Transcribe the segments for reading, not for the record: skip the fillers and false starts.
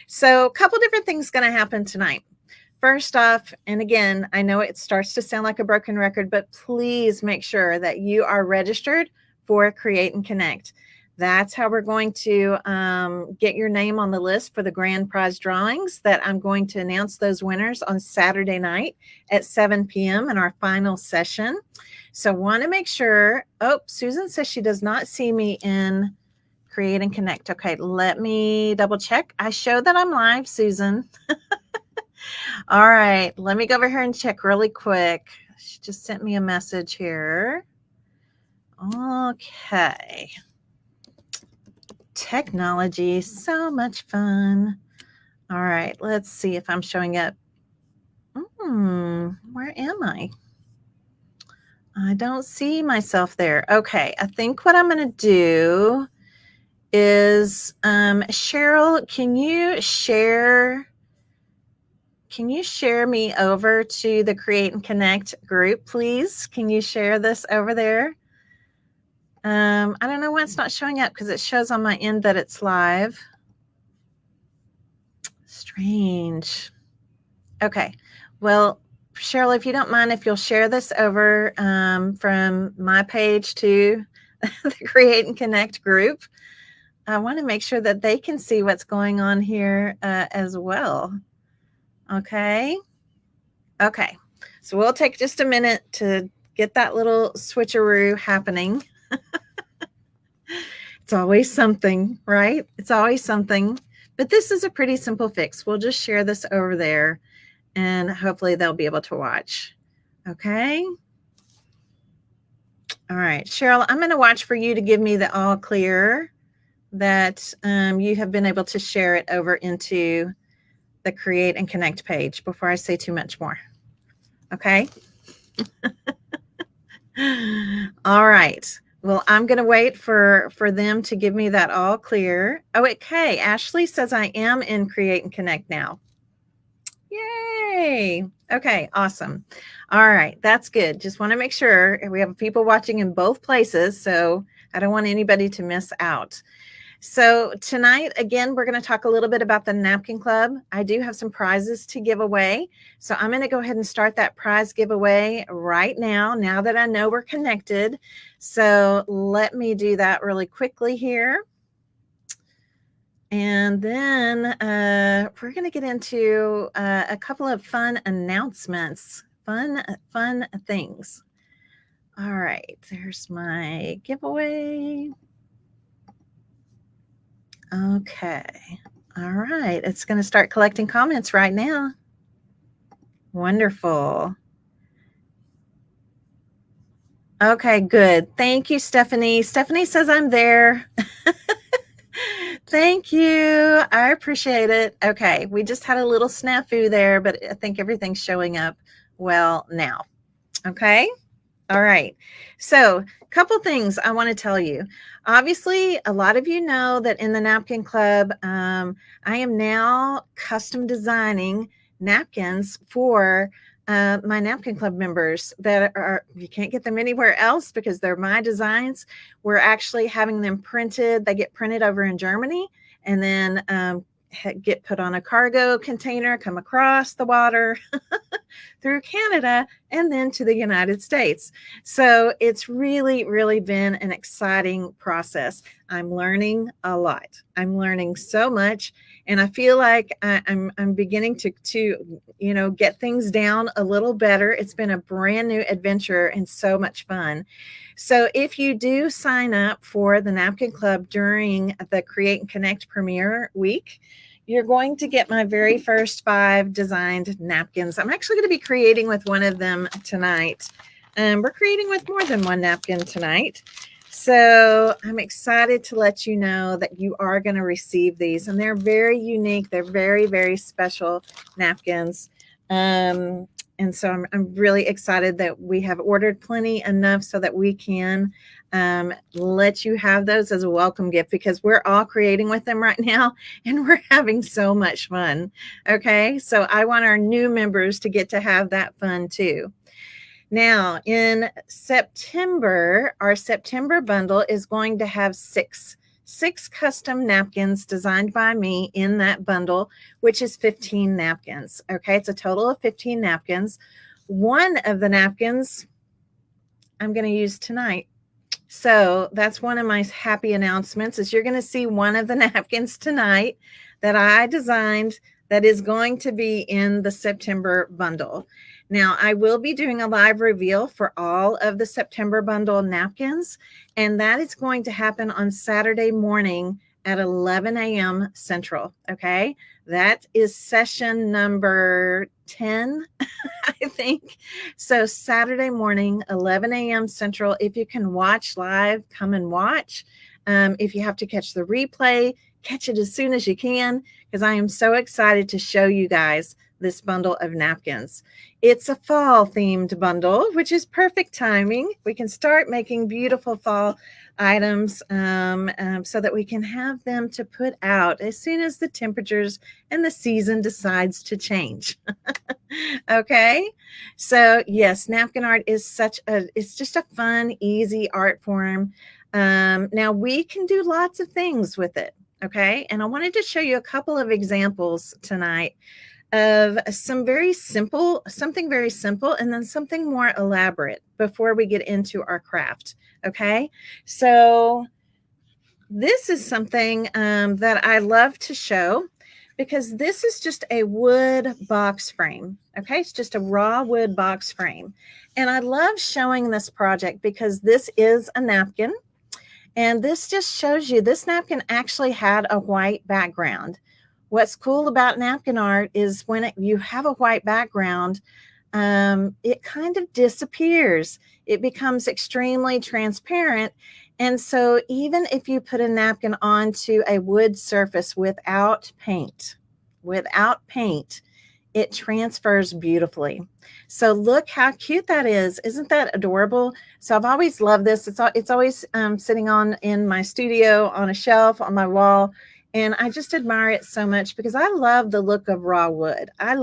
So a couple different things going to happen tonight. First off, and again, I know it starts to sound like a broken record, but please make sure that you are registered for Create and Connect. That's how we're going to get your name on the list for the grand prize drawings that I'm going to announce those winners on Saturday night at 7 p.m. in our final session. So want to make sure. Oh, Susan says she does not see me in Create and Connect. Okay, let me double check. I showed that I'm live, Susan. All right, let me go over here and check really quick. She just sent me a message here. Okay. Technology, so much fun. All right, let's see if I'm showing up. Where am I? I don't see myself there. Okay, I think what I'm going to do is, Cheryl, can you share me over to the Create and Connect group, please? Can you share this over there? I don't know why it's not showing up because it shows on my end that it's live. Strange. Okay. Well, Cheryl, if you don't mind, if you'll share this over from my page to the Create and Connect group, I want to make sure that they can see what's going on here as well. Okay. Okay. So we'll take just a minute to get that little switcheroo happening. It's always something, right? It's always something. But this is a pretty simple fix. We'll just share this over there and hopefully they'll be able to watch. Okay. All right, Cheryl, I'm going to watch for you to give me the all clear that you have been able to share it over into the Create and Connect page before I say too much more. Okay. All right. Well, I'm going to wait for them to give me that all clear. Oh, okay. Ashley says I am in Create and Connect now. Yay. Okay, awesome. All right, that's good. Just want to make sure we have people watching in both places, so I don't want anybody to miss out. So tonight, again, we're going to talk a little bit about the Napkin Club. I do have some prizes to give away. So I'm going to go ahead and start that prize giveaway right now that I know we're connected. So let me do that really quickly here. And then we're going to get into a couple of fun announcements, fun things. All right, there's my giveaway. Okay. All right. It's going to start collecting comments right now. Wonderful. Okay, good. Thank you, Stephanie. Stephanie says I'm there. Thank you. I appreciate it. Okay. We just had a little snafu there, but I think everything's showing up well now. Okay. All right. So a couple things I want to tell you. Obviously, a lot of you know that in the Napkin Club, I am now custom designing napkins for my Napkin Club members that are, you can't get them anywhere else because they're my designs. We're actually having them printed. They get printed over in Germany and then get put on a cargo container, come across the water through Canada and then to the United States. So it's really, really been an exciting process. I'm learning a lot. I'm learning so much. And I feel like I'm beginning to get things down a little better. It's been a brand new adventure and so much fun. So if you do sign up for the Napkin Club during the Create and Connect premiere week, you're going to get my very first 5 designed napkins. I'm actually going to be creating with one of them tonight. We're creating with more than one napkin tonight. So I'm excited to let you know that you are going to receive these. And they're very unique. They're very, very special napkins. And so I'm really excited that we have ordered plenty enough so that we can let you have those as a welcome gift because we're all creating with them right now and we're having so much fun. Okay, so I want our new members to get to have that fun too. Now in September, our September bundle is going to have 6 6 custom napkins designed by me in that bundle, which is 15 napkins. Okay, it's a total of 15 napkins. One of the napkins I'm going to use tonight. So that's one of my happy announcements is you're going to see one of the napkins tonight that I designed that is going to be in the September bundle. Now, I will be doing a live reveal for all of the September bundle napkins, and that is going to happen on Saturday morning at 11 a.m. Central. Okay, that is session number 10, I think. So Saturday morning, 11 a.m. Central. If you can watch live, come and watch. If you have to catch the replay, catch it as soon as you can, because I am so excited to show you guys this bundle of napkins. It's a fall themed bundle, which is perfect timing. We can start making beautiful fall items so that we can have them to put out as soon as the temperatures and the season decides to change. Okay, so yes, napkin art is it's just a fun, easy art form. Now we can do lots of things with it. Okay, and I wanted to show you a couple of examples tonight of something very simple, and then something more elaborate before we get into our craft. Okay, so this is something that I love to show because this is just a wood box frame. Okay, it's just a raw wood box frame. And I love showing this project because this is a napkin. And this just shows you this napkin actually had a white background. What's cool about napkin art is when you have a white background, it kind of disappears. It becomes extremely transparent. And so even if you put a napkin onto a wood surface without paint, it transfers beautifully. So look how cute that is. Isn't that adorable? So I've always loved this. It's always sitting in my studio on a shelf on my wall. And I just admire it so much because I love the look of raw wood. I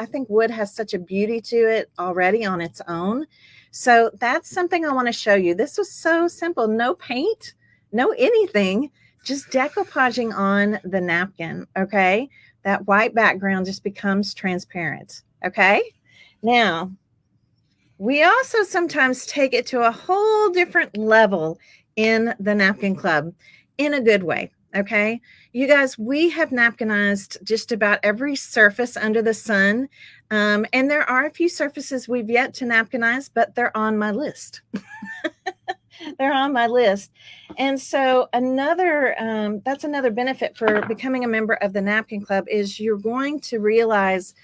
think wood has such a beauty to it already on its own. So that's something I want to show you. This was so simple. No paint, no anything, just decoupaging on the napkin. Okay. That white background just becomes transparent. Okay. Now, we also sometimes take it to a whole different level in the Napkin Club in a good way. Okay. You guys, we have napkinized just about every surface under the sun. And there are a few surfaces we've yet to napkinize, but they're on my list. They're on my list. And so that's another benefit for becoming a member of the Napkin Club is you're going to realize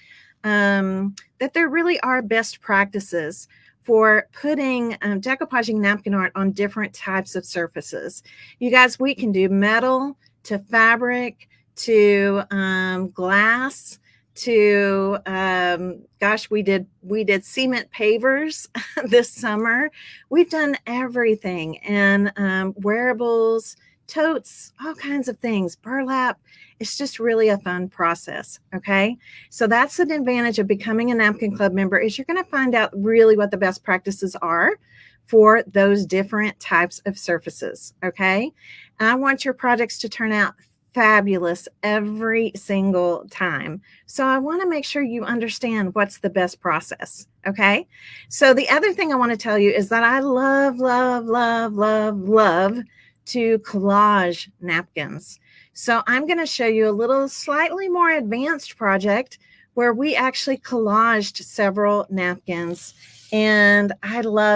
that there really are best practices for putting decoupaging napkin art on different types of surfaces. You guys, we can do metal to fabric to glass to we did cement pavers this summer. We've done everything, and wearables, totes, all kinds of things, burlap. It's just really a fun process. Okay, so that's an advantage of becoming a Napkin Club member is you're going to find out really what the best practices are for those different types of surfaces. Okay, and I want your projects to turn out fabulous every single time. So I want to make sure you understand what's the best process. Okay. So the other thing I want to tell you is that I love to collage napkins. So I'm going to show you a little slightly more advanced project where we actually collaged several napkins. And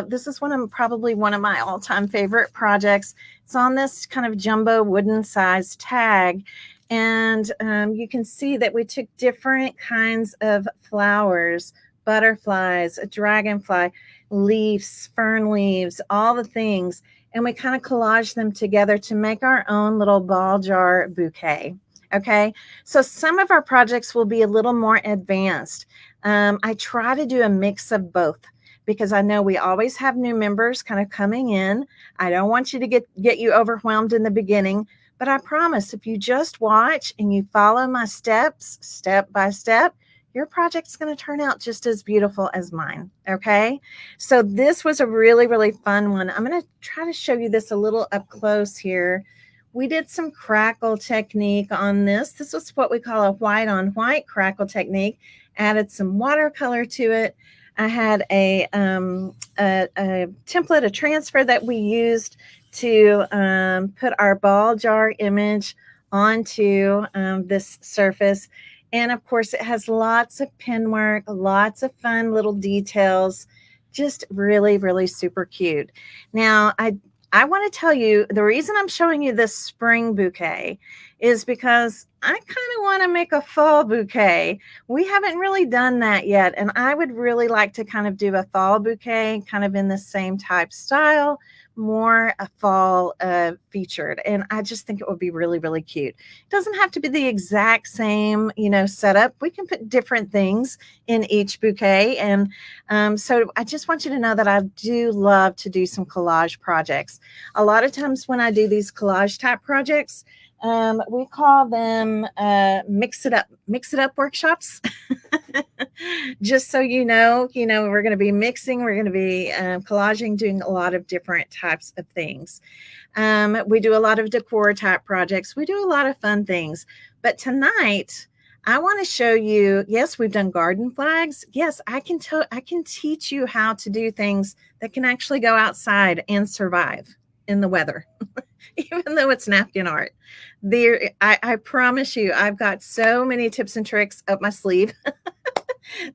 this is probably one of my all-time favorite projects. It's on this kind of jumbo wooden sized tag. And you can see that we took different kinds of flowers, butterflies, a dragonfly, leaves, fern leaves, all the things. And we kind of collaged them together to make our own little ball jar bouquet. Okay, so some of our projects will be a little more advanced. I try to do a mix of both because I know we always have new members kind of coming in. I don't want you to get you overwhelmed in the beginning, but I promise if you just watch and you follow my steps, step by step, your project's going to turn out just as beautiful as mine. Okay, so this was a really, really fun one. I'm going to try to show you this a little up close here We did some crackle technique on this. This was what we call a white on white crackle technique. Added some watercolor to it. I had a template, a transfer that we used to put our ball jar image onto this surface. And of course, it has lots of pen work, lots of fun little details, just really, really super cute. Now, I want to tell you the reason I'm showing you this spring bouquet is because I kind of want to make a fall bouquet. We haven't really done that yet, and I would really like to kind of do a fall bouquet kind of in the same type style, more a fall featured. And I just think it would be really, really cute. It doesn't have to be the exact same, setup. We can put different things in each bouquet. And so I just want you to know that I do love to do some collage projects. A lot of times when I do these collage type projects, we call them mix it up workshops. Just so we're going to be mixing, we're going to be collaging, doing a lot of different types of things. We do a lot of decor type projects. We do a lot of fun things. But tonight, I want to show you, yes, we've done garden flags. Yes, I can teach you how to do things that can actually go outside and survive in the weather, even though it's napkin art. I promise you, I've got so many tips and tricks up my sleeve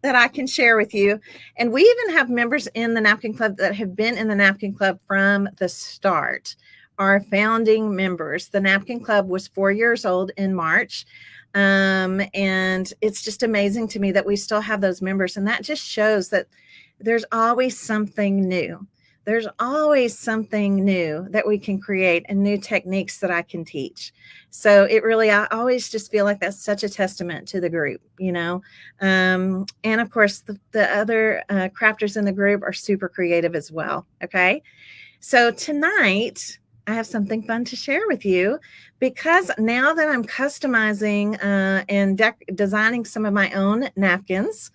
that I can share with you. And we even have members in the Napkin Club that have been in the Napkin Club from the start, our founding members. The Napkin Club was 4 years old in March. And it's just amazing to me that we still have those members. And that just shows that there's always something new. There's always something new that we can create and new techniques that I can teach. So I always just feel like that's such a testament to the group, and of course, the other crafters in the group are super creative as well. Okay. So tonight, I have something fun to share with you because now that I'm customizing and designing some of my own napkins,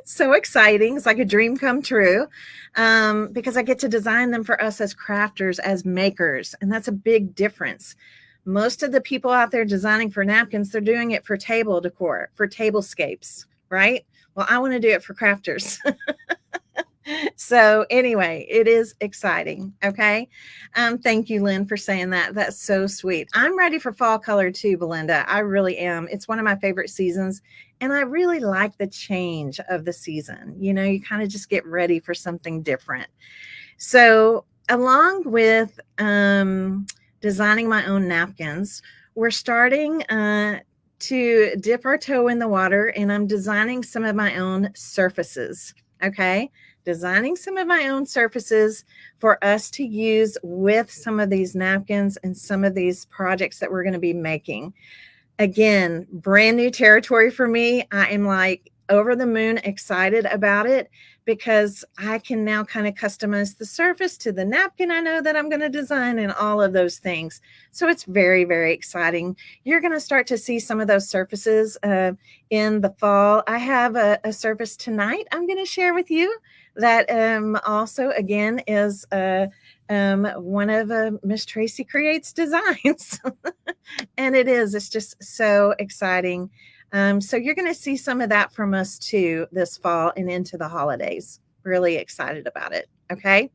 so exciting. It's like a dream come true because I get to design them for us as crafters, as makers. And that's a big difference. Most of the people out there designing for napkins, they're doing it for table decor, for tablescapes, right? Well, I want to do it for crafters. So anyway, it is exciting. Okay. Thank you, Lynn, for saying that. That's so sweet. I'm ready for fall color too, Belinda. I really am. It's one of my favorite seasons. And I really like the change of the season. You kind of just get ready for something different. So along with designing my own napkins, we're starting to dip our toe in the water, and I'm designing some of my own surfaces. Okay. Designing some of my own surfaces for us to use with some of these napkins and some of these projects that we're going to be making. Again, brand new territory for me. I am like over the moon excited about it because I can now kind of customize the surface to the napkin I know that I'm going to design and all of those things. So it's very, very exciting. You're going to start to see some of those surfaces in the fall. I have a surface tonight I'm going to share with you that also, again, is one of Miss Tracy Creates designs. And it's just so exciting. So you're going to see some of that from us too this fall and into the holidays. Really excited about it. Okay.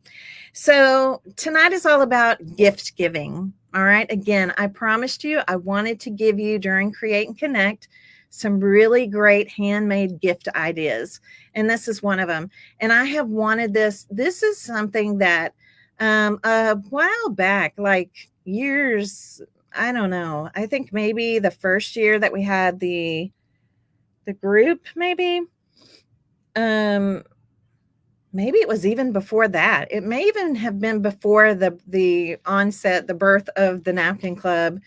So tonight is all about gift giving. All right. Again, I promised you I wanted to give you during Create and Connect some really great handmade gift ideas. And this is one of them. And I have wanted this. This is something that a while back, like years, I don't know. I think maybe the first year that we had the group, maybe it was even before that. It may even have been before the onset, the birth of the Napkin Club.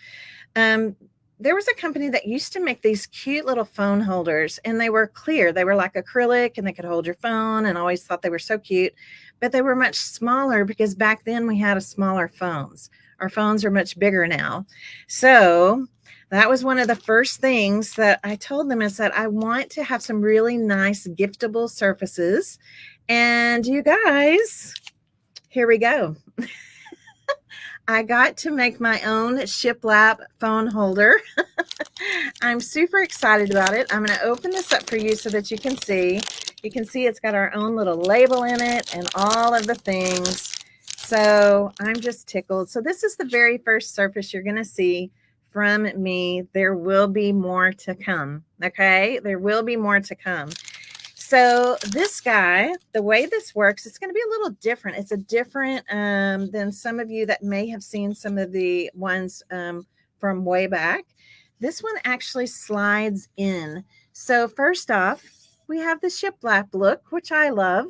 There was a company that used to make these cute little phone holders, and they were clear. They were like acrylic, and they could hold your phone, and I always thought they were so cute. But they were much smaller because back then we had smaller phones. Our phones are much bigger now. So that was one of the first things that I told them is that I want to have some really nice giftable surfaces. And you guys, here we go. I got to make my own shiplap phone holder. I'm super excited about it. I'm going to open this up for you so that you can see. You can see it's got our own little label in it and all of the things. So I'm just tickled. So this is the very first surface you're going to see from me. There will be more to come. Okay, there will be more to come. So this guy, the way this works, it's going to be a little different. It's a different than some of you that may have seen some of the ones from way back. This one actually slides in. So first off, we have the shiplap look, which I love.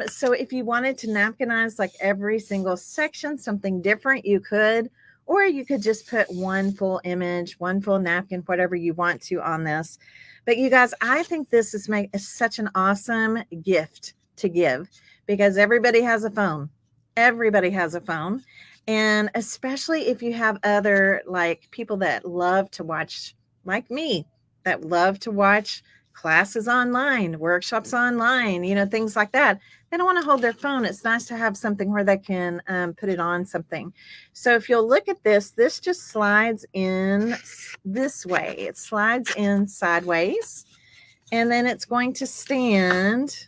So if you wanted to napkinize like every single section, something different, you could, or you could just put one full image, one full napkin, whatever you want to on this. But you guys, I think this is such an awesome gift to give because everybody has a phone. Everybody has a phone. And especially if you have other like people that love to watch, like me, that love to watch classes online, workshops online, you know, things like that. They don't want to hold their phone. It's nice to have something where they can put it on something. So if you'll look at this, this just slides in this way. It slides in sideways, and then it's going to stand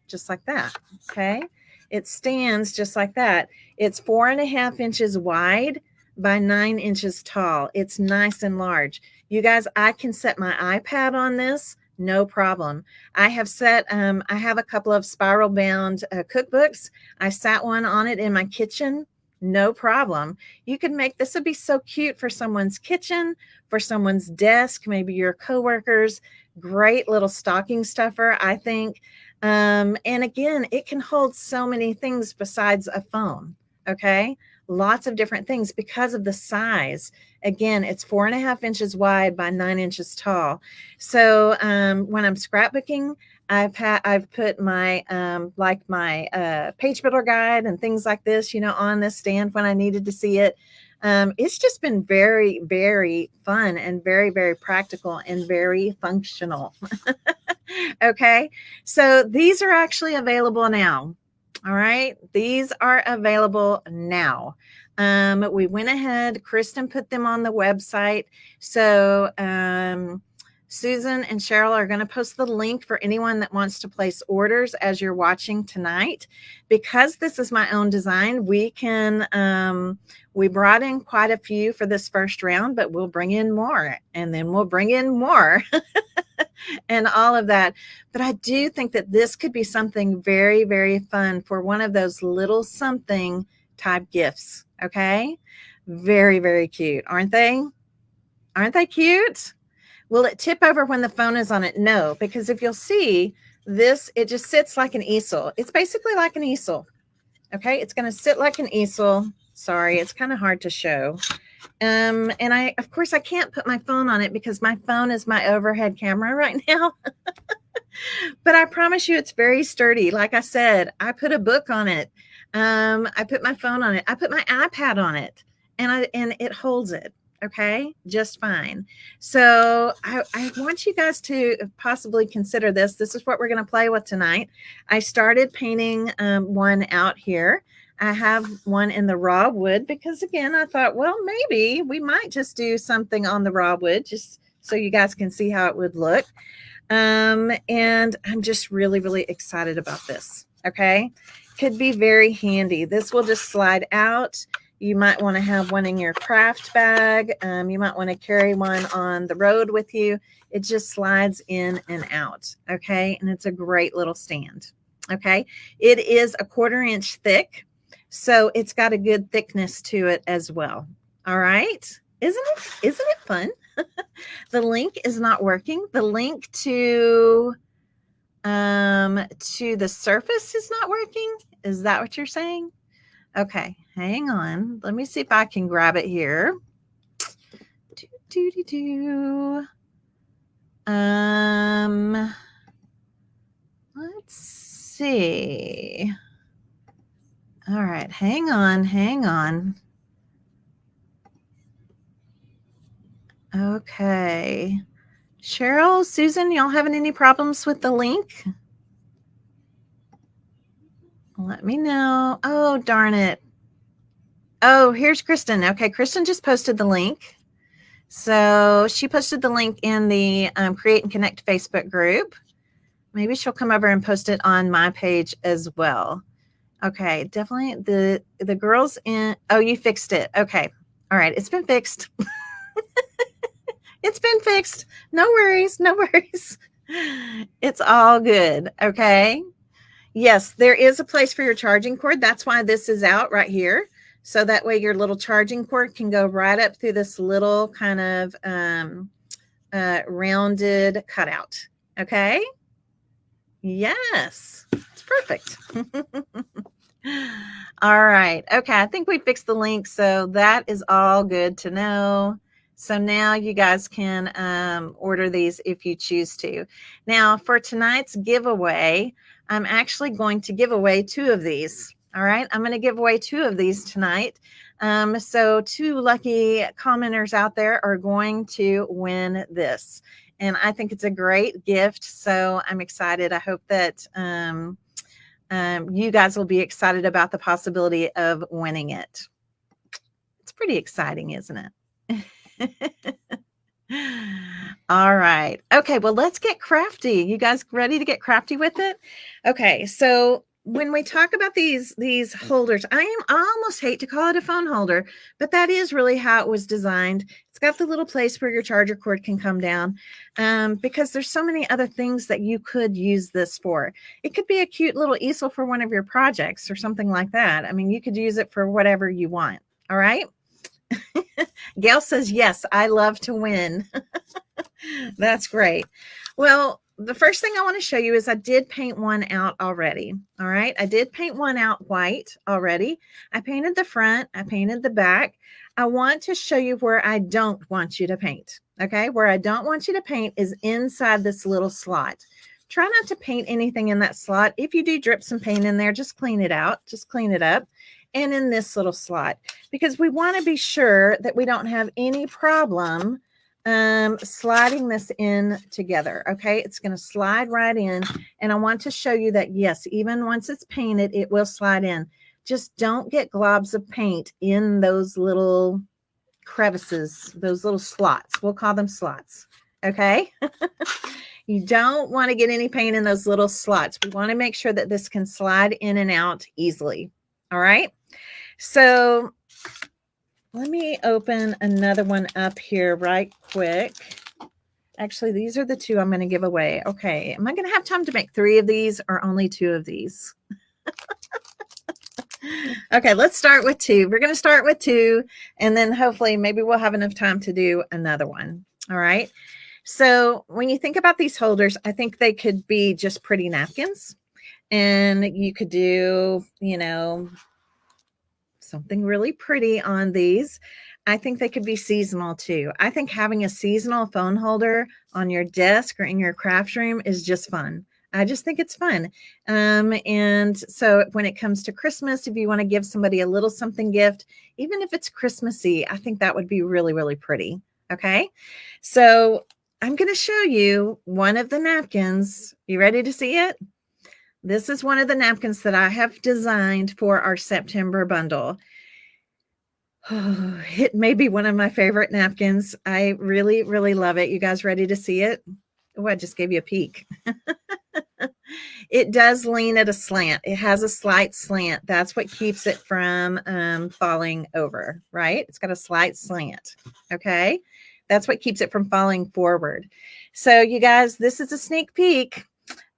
just like that. Okay. It stands just like that. It's 4.5 inches wide by 9 inches tall. It's nice and large. You guys, I can set my iPad on this. No problem. I have I have a couple of spiral bound cookbooks. I sat one on it in my kitchen. No problem. You can make this would be so cute for someone's kitchen, for someone's desk, maybe your coworkers. Great little stocking stuffer, I think. And again, it can hold so many things besides a phone. Okay. Lots of different things because of the size. Again, it's 4.5 inches wide by 9 inches tall. So when I'm scrapbooking, I've put my my page builder guide and things like this, you know, on this stand when I needed to see it. It's just been very, very fun and very, very practical and very functional. Okay, so these are actually available now. All right, these are available now. We went ahead, Kristen put them on the website. So Susan and Cheryl are going to post the link for anyone that wants to place orders as you're watching tonight. Because this is my own design, we brought in quite a few for this first round, but we'll bring in more, and then we'll bring in more. And all of that. But I do think that this could be something very, very fun for one of those little something type gifts. Okay. Very, very cute. Aren't they? Aren't they cute? Will it tip over when the phone is on it? No, because if you'll see this, it just sits like an easel. It's basically like an easel. Okay. It's going to sit like an easel. Sorry, it's kind of hard to show. And of course, I can't put my phone on it because my phone is my overhead camera right now. But I promise you, it's very sturdy. Like I said, I put a book on it. I put my phone on it. I put my iPad on it, and it holds it. Okay, just fine. So I want you guys to possibly consider this. This is what we're going to play with tonight. I started painting one out here. I have one in the raw wood because, again, I thought, well, maybe we might just do something on the raw wood just so you guys can see how it would look. And I'm just really, really excited about this. Okay. Could be very handy. This will just slide out. You might want to have one in your craft bag. You might want to carry one on the road with you. It just slides in and out. Okay. And it's a great little stand. Okay. It is 1/4 inch thick. So it's got a good thickness to it as well. All right. Isn't it fun? The link is not working. The link to the surface is not working. Is that what you're saying? Okay, hang on. Let me see if I can grab it here. Let's see. All right, hang on. Okay. Cheryl, Susan, y'all having any problems with the link? Let me know. Oh, darn it. Oh, here's Kristen. Okay, Kristen just posted the link. So she posted the link in the Create and Connect Facebook group. Maybe she'll come over and post it on my page as well. Okay, definitely the girls in. Oh, you fixed it. Okay, all right, it's been fixed. It's been fixed. No worries, no worries. It's all good. Okay. Yes, there is a place for your charging cord. That's why this is out right here. So that way your little charging cord can go right up through this little kind of rounded cutout. Okay. Yes, it's perfect. All right. Okay. I think we fixed the link. So that is all good to know. So now you guys can order these if you choose to. Now, for tonight's giveaway, I'm actually going to give away 2 of these. All right. I'm going to give away 2 of these tonight. So 2 lucky commenters out there are going to win this. And I think it's a great gift. So I'm excited. I hope that you guys will be excited about the possibility of winning it. It's pretty exciting, isn't it? All right. Okay, well, let's get crafty. You guys ready to get crafty with it? Okay, so when we talk about these holders, I almost hate to call it a phone holder, but that is really how it was designed. It's got the little place where your charger cord can come down, because there's so many other things that you could use this for. It could be a cute little easel for one of your projects or something like that. I mean, you could use it for whatever you want. All right. Gail says, yes, I love to win. That's great. Well, the first thing I want to show you is I did paint one out already. All right. I did paint one out white already. I painted the front. I painted the back. I want to show you where I don't want you to paint. Okay. Where I don't want you to paint is inside this little slot. Try not to paint anything in that slot. If you do drip some paint in there, just clean it out. Just clean it up. And in this little slot, because we want to be sure that we don't have any problem sliding this in together. Okay, it's going to slide right in, and I want to show you that yes, even once it's painted, it will slide in. Just don't get globs of paint in those little crevices, those little slots. We'll call them slots. Okay. You don't want to get any paint in those little slots. We want to make sure that this can slide in and out easily. All right. So let me open another one up here right quick. Actually, these are the 2 I'm going to give away. Okay. Am I going to have time to make 3 of these or only 2 of these? Okay, let's start with 2. We're going to start with 2, and then hopefully maybe we'll have enough time to do another one. All right. So when you think about these holders, I think they could be just pretty napkins, and you could do, something really pretty on these. I think they could be seasonal too. I think having a seasonal phone holder on your desk or in your craft room is just fun. I just think it's fun. And so when it comes to Christmas, if you want to give somebody a little something gift, even if it's Christmassy, I think that would be really, really pretty. Okay. So I'm going to show you one of the napkins. You ready to see it? This is one of the napkins that I have designed for our September bundle. Oh, it may be one of my favorite napkins. I really, really love it. You guys ready to see it? Oh, I just gave you a peek. It does lean at a slant. It has a slight slant. That's what keeps it from falling over, right? It's got a slight slant. Okay. That's what keeps it from falling forward. So you guys, this is a sneak peek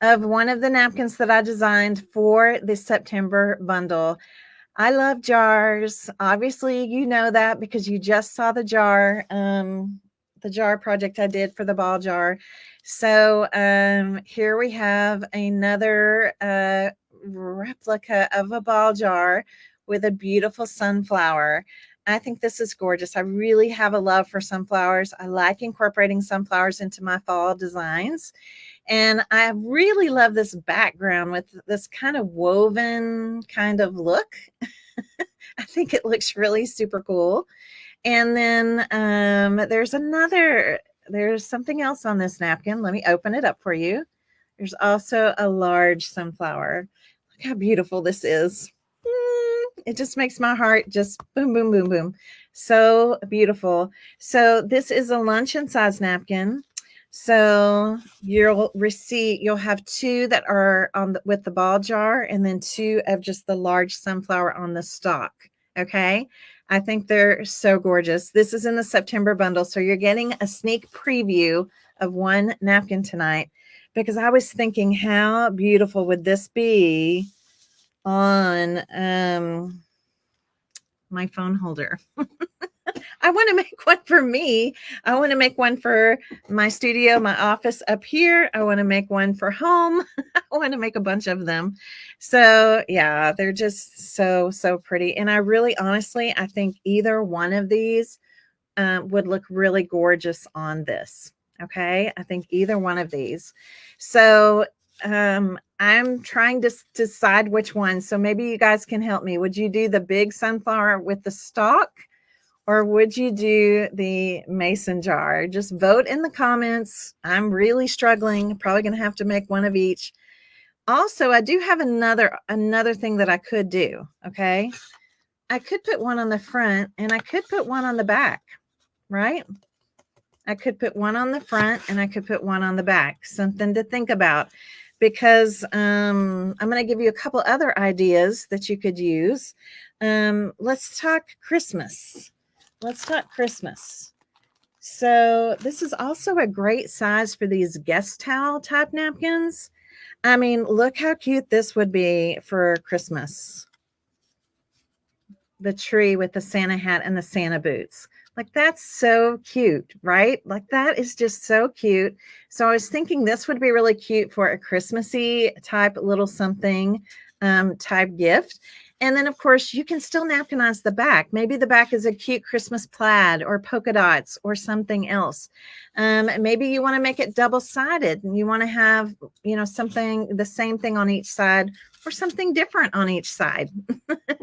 of one of the napkins that I designed for the September bundle. I love jars. Obviously, you know that because you just saw the jar project I did for the ball jar. So here we have another replica of a ball jar with a beautiful sunflower. I think this is gorgeous. I really have a love for sunflowers. I like incorporating sunflowers into my fall designs. And I really love this background with this kind of woven kind of look. I think it looks really super cool. And then there's something else on this napkin. Let me open it up for you. There's also a large sunflower. Look how beautiful this is. It just makes my heart just boom, boom, boom, boom. So beautiful. So this is a luncheon size napkin. So you'll have two that are on with the ball jar, and then two of just the large sunflower on the stalk. Okay. I think they're so gorgeous. This is in the September bundle. So you're getting a sneak preview of one napkin tonight, because I was thinking, how beautiful would this be on my phone holder? I want to make one for me. I want to make one for my studio, my office up here. I want to make one for home. I want to make a bunch of them. So yeah, they're just so pretty. And I really, honestly, I think either one of these would look really gorgeous on this. Okay. I think either one of these. So I'm trying to decide which one. So maybe you guys can help me. Would you do the big sunflower with the stalk, or would you do the mason jar? Just vote in the comments. I'm really struggling. Probably going to have to make one of each. Also, I do have another thing that I could do. Okay. I could put one on the front and I could put one on the back, right? I could put one on the front and I could put one on the back. Something to think about, because I'm going to give you a couple other ideas that you could use. Let's talk Christmas. Let's talk Christmas. So this is also a great size for these guest towel type napkins. I mean, look how cute this would be for Christmas. The tree with the Santa hat and the Santa boots. Like, that's so cute, right? Like, that is just so cute. So I was thinking this would be really cute for a Christmassy type little something type gift. And then, of course, you can still napkinize the back. Maybe the back is a cute Christmas plaid or polka dots or something else. Maybe you want to make it double-sided and you want to have, something, the same thing on each side or something different on each side.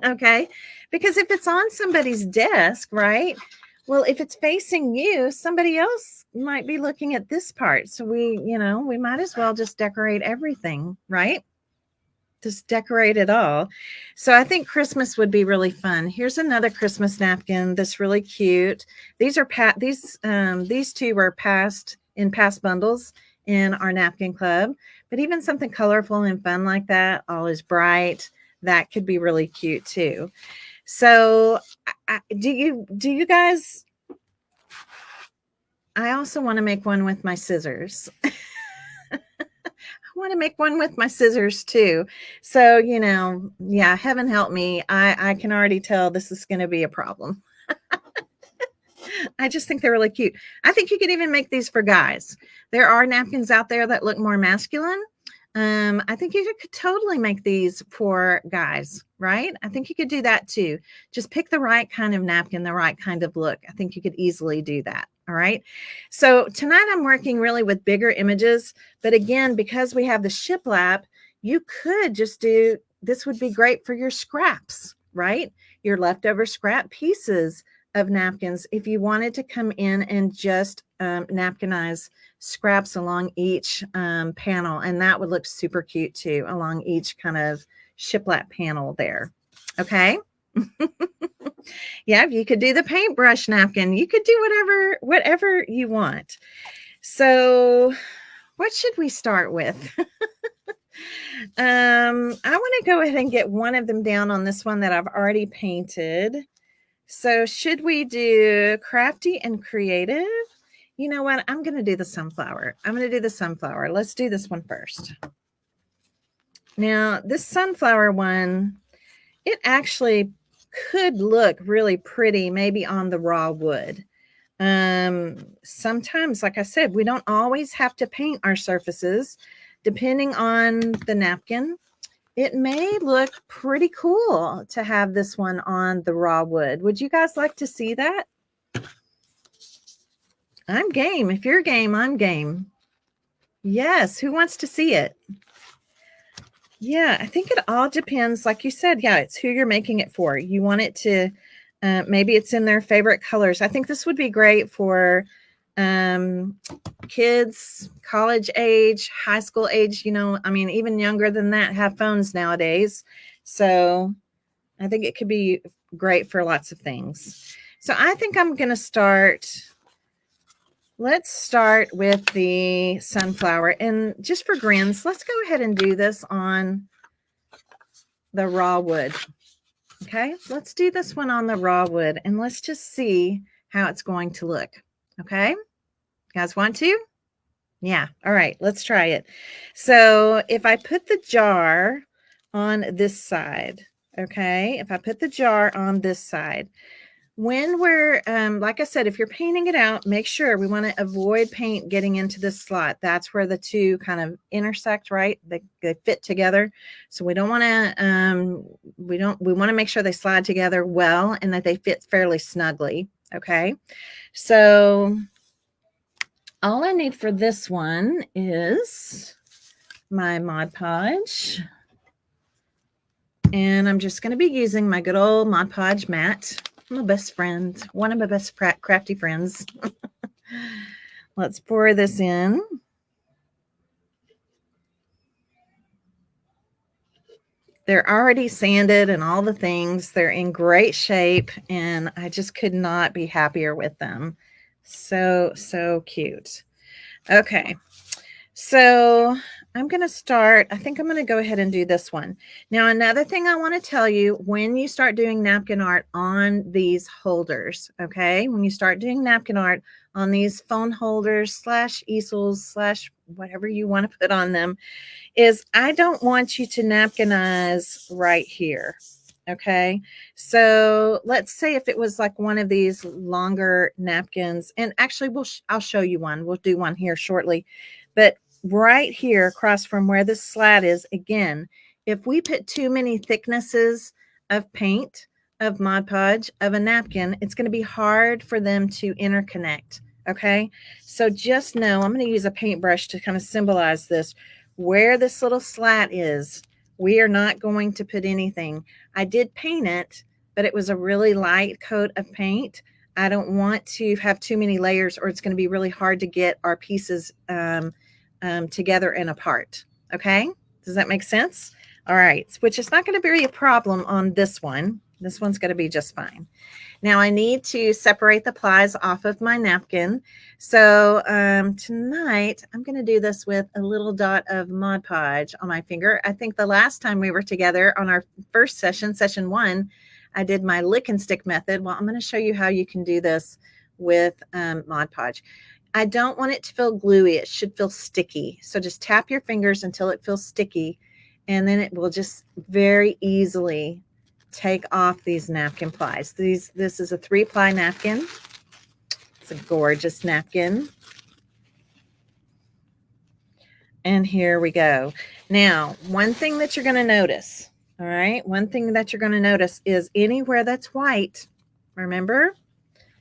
Okay. Because if it's on somebody's desk, right? Well, if it's facing you, somebody else might be looking at this part. So we might as well just decorate everything, right? Just decorate it all. So I think Christmas would be really fun. Here's another Christmas napkin that's really cute. These are these two were passed in past bundles in our napkin club, but even something colorful and fun like that, all is bright, that could be really cute too. So do you guys, I also want to make one with my scissors. I want to make one with my scissors too. So, yeah, heaven help me. I can already tell this is going to be a problem. I just think they're really cute. I think you could even make these for guys. There are napkins out there that look more masculine. I think you could totally make these for guys, right? I think you could do that too. Just pick the right kind of napkin, the right kind of look. I think you could easily do that. All right. So tonight I'm working really with bigger images, but again, because we have the shiplap, you could just do, this would be great for your scraps, right? Your leftover scrap pieces of napkins. If you wanted to come in and just napkinize scraps along each panel, and that would look super cute too, along each kind of shiplap panel there. Okay. Yeah, you could do the paintbrush napkin. You could do whatever you want. So what should we start with? I want to go ahead and get one of them down on this one that I've already painted. So should we do crafty and creative? You know what? I'm going to do the sunflower. Let's do this one first. Now, this sunflower one, it actually could look really pretty, maybe on the raw wood. Sometimes, like I said, we don't always have to paint our surfaces. Depending on the napkin, it may look pretty cool to have this one on the raw wood. Would you guys like to see that? I'm game. If you're game, I'm game. Yes. Who wants to see it? Yeah, I think it all depends. Like you said, yeah, it's who you're making it for. You want it to, maybe it's in their favorite colors. I think this would be great for kids, college age, high school age, even younger than that have phones nowadays. So I think it could be great for lots of things. So I think I'm going to start. Let's start with the sunflower. And just for grins, let's go ahead and do this on the raw wood. Okay, let's do this one on the raw wood and let's just see how it's going to look. Okay, you guys want to? Yeah, all right, let's try it. So if I put the jar on this side, okay, if I put the jar on this side, when we're, like I said, if you're painting it out, make sure we want to avoid paint getting into this slot. That's where the two kind of intersect, right? They fit together. So we don't want to, we want to make sure they slide together well and that they fit fairly snugly. Okay. So all I need for this one is my Mod Podge. And I'm just going to be using my good old Mod Podge mat. My best friend, one of my best crafty friends. Let's pour this in. They're already sanded and all the things. They're in great shape, and I just could not be happier with them. So, so cute. Okay. So I'm going to start. I think I'm going to go ahead and do this one. Now, another thing I want to tell you, when you start doing napkin art on these holders, okay, when you start doing napkin art on these phone holders / easels / whatever you want to put on them, is I don't want you to napkinize right here. Okay, so let's say if it was like one of these longer napkins, and actually I'll show you one. We'll do one here shortly, but right here across from where this slat is, again, if we put too many thicknesses of paint, of Mod Podge, of a napkin, it's going to be hard for them to interconnect. Okay, so just know I'm going to use a paintbrush to kind of symbolize this. Where this little slat is, we are not going to put anything. I did paint it, but it was a really light coat of paint. I don't want to have too many layers or it's going to be really hard to get our pieces together and apart. Okay, does that make sense? All right, which is not going to be a problem on this one. This one's going to be just fine. Now I need to separate the plies off of my napkin. So tonight I'm going to do this with a little dot of Mod Podge on my finger. I think the last time we were together on our first session, session 1, I did my lick and stick method. Well, I'm going to show you how you can do this with Mod Podge. I don't want it to feel gluey. It should feel sticky. So just tap your fingers until it feels sticky, and then it will just very easily take off these napkin plies. This is a 3-ply napkin. It's a gorgeous napkin. And here we go. Now, one thing that you're going to notice, all right, one thing that you're going to notice is anywhere that's white, remember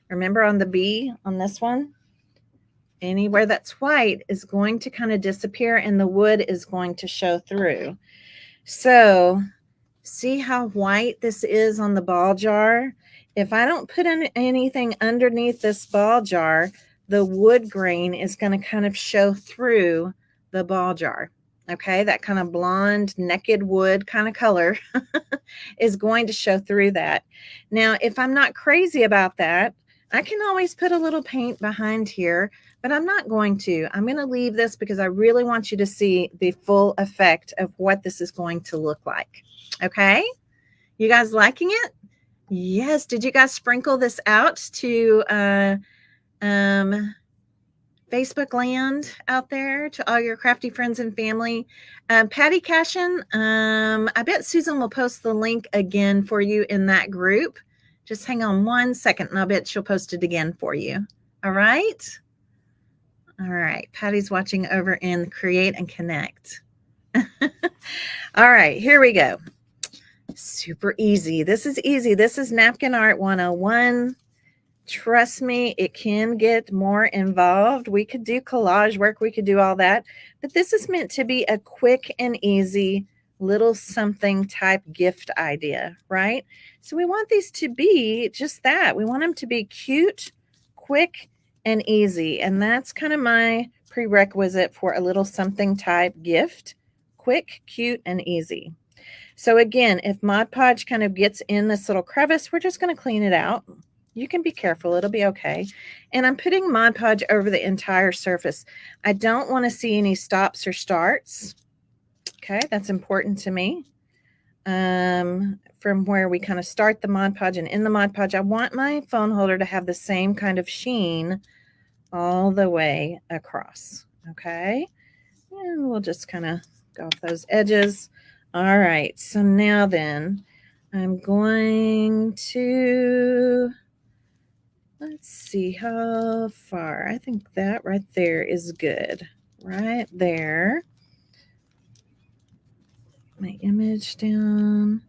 on the B on this one, anywhere that's white is going to kind of disappear and the wood is going to show through. So see how white this is on the ball jar? If I don't put anything underneath this ball jar, the wood grain is going to kind of show through the ball jar. Okay, that kind of blonde, naked wood kind of color is going to show through that. Now, if I'm not crazy about that, I can always put a little paint behind here, but I'm not going to. I'm going to leave this because I really want you to see the full effect of what this is going to look like. Okay, you guys liking it? Yes. Did you guys sprinkle this out to Facebook land out there, to all your crafty friends and family? Patty Cashin, I bet Susan will post the link again for you in that group. Just hang on one second and I'll bet she'll post it again for you. All right. All right. Patty's watching over in Create and Connect. All right, here we go. Super easy. This is easy. This is Napkin Art 101. Trust me, it can get more involved. We could do collage work. We could do all that. But this is meant to be a quick and easy little something type gift idea, right? So we want these to be just that. We want them to be cute, quick, and easy. And that's kind of my prerequisite for a little something type gift. Quick, cute, and easy. So again, if Mod Podge kind of gets in this little crevice, we're just going to clean it out. You can be careful, it'll be okay. And I'm putting Mod Podge over the entire surface. I don't want to see any stops or starts. Okay, that's important to me. From where we kind of start the Mod Podge and in the Mod Podge, I want my phone holder to have the same kind of sheen all the way across. Okay, and we'll just kind of go off those edges. All right, so now then I'm going to, let's see how far. I think that right there is good. Right there. My image down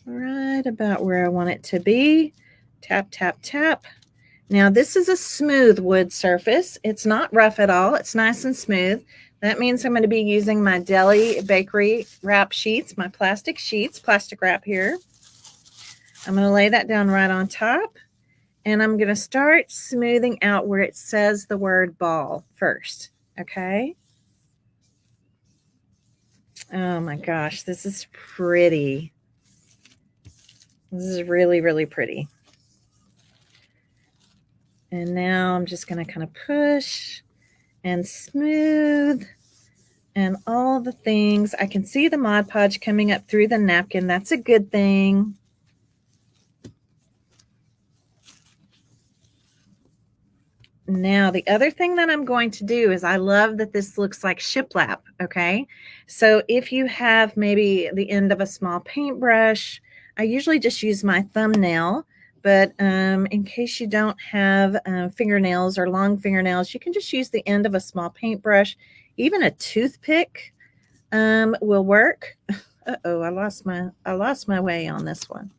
right about where I want it to be. Tap, tap, tap. Now this is a smooth wood surface. It's not rough at all. It's nice and smooth. That means I'm going to be using my deli bakery wrap sheets, my plastic sheets, plastic wrap here. I'm going to lay that down right on top. And I'm going to start smoothing out where it says the word ball first. Okay. Oh my gosh, this is pretty. This is really, really pretty. And now I'm just going to kind of push and smooth and all the things. I can see the Mod Podge coming up through the napkin. That's a good thing. Now, the other thing that I'm going to do is I love that this looks like shiplap, okay? So if you have maybe the end of a small paintbrush, I usually just use my thumbnail, but in case you don't have fingernails or long fingernails, you can just use the end of a small paintbrush. Even a toothpick will work. Uh-oh, I lost my way on this one.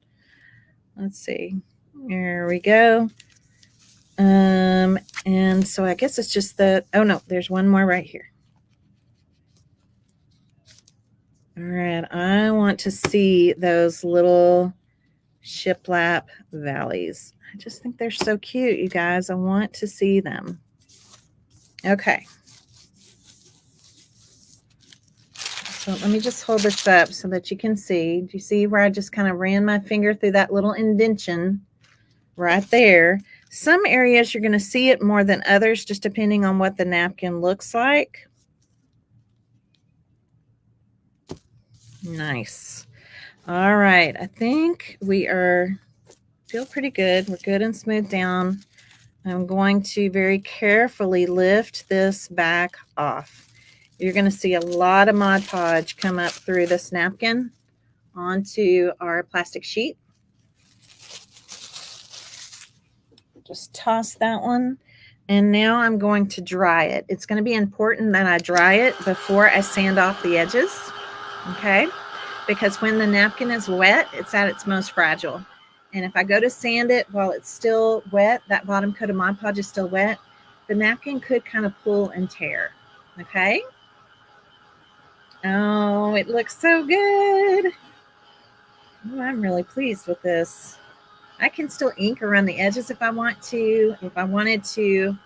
Let's see. There we go. And so I guess it's just the, oh no, there's one more right here. All right, I want to see those little shiplap valleys. I just think they're so cute, you guys. I want to see them. Okay. So let me just hold this up so that you can see. Do you see where I just kind of ran my finger through that little indentation right there? Some areas you're going to see it more than others, just depending on what the napkin looks like. Nice. All right. I think we feel pretty good. We're good and smooth down. I'm going to very carefully lift this back off. You're going to see a lot of Mod Podge come up through this napkin onto our plastic sheet. Just toss that one. And now I'm going to dry it. It's going to be important that I dry it before I sand off the edges. Okay? Because when the napkin is wet, it's at its most fragile. And if I go to sand it while it's still wet, that bottom coat of Mod Podge is still wet, the napkin could kind of pull and tear. Okay? Oh, it looks so good. Oh, I'm really pleased with this. I can still ink around the edges if I want to. If I wanted to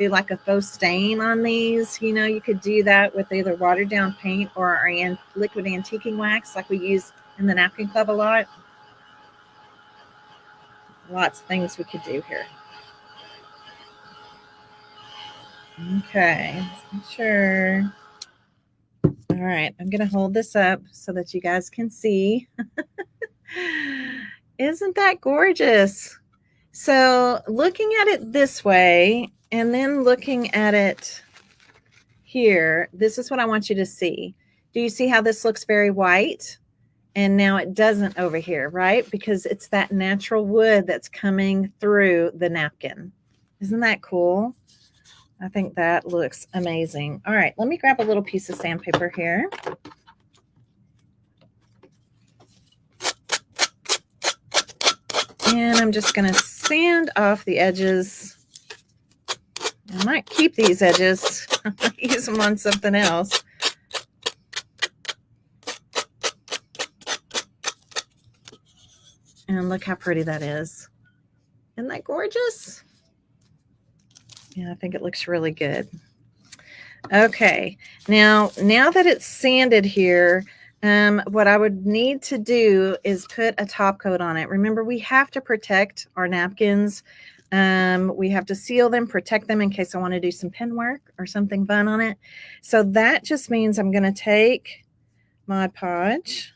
do like a faux stain on these, you know, you could do that with either watered down paint or our liquid antiquing wax like we use in the Napkin Club a lot. Lots of things we could do here. Okay, let's make sure. All right, I'm going to hold this up so that you guys can see. Isn't that gorgeous? So looking at it this way and then looking at it here, this is what I want you to see. Do you see how this looks very white? And now it doesn't over here, right? Because it's that natural wood that's coming through the napkin. Isn't that cool? I think that looks amazing. All right, let me grab a little piece of sandpaper here. And I'm just going to sand off the edges. I might keep these edges. I might use them on something else. And look how pretty that is. Isn't that gorgeous? Yeah, I think it looks really good. Okay, now that it's sanded here, What I would need to do is put a top coat on it. Remember, we have to protect our napkins. We have to seal them, protect them in case I want to do some pen work or something fun on it. So that just means I'm going to take Mod Podge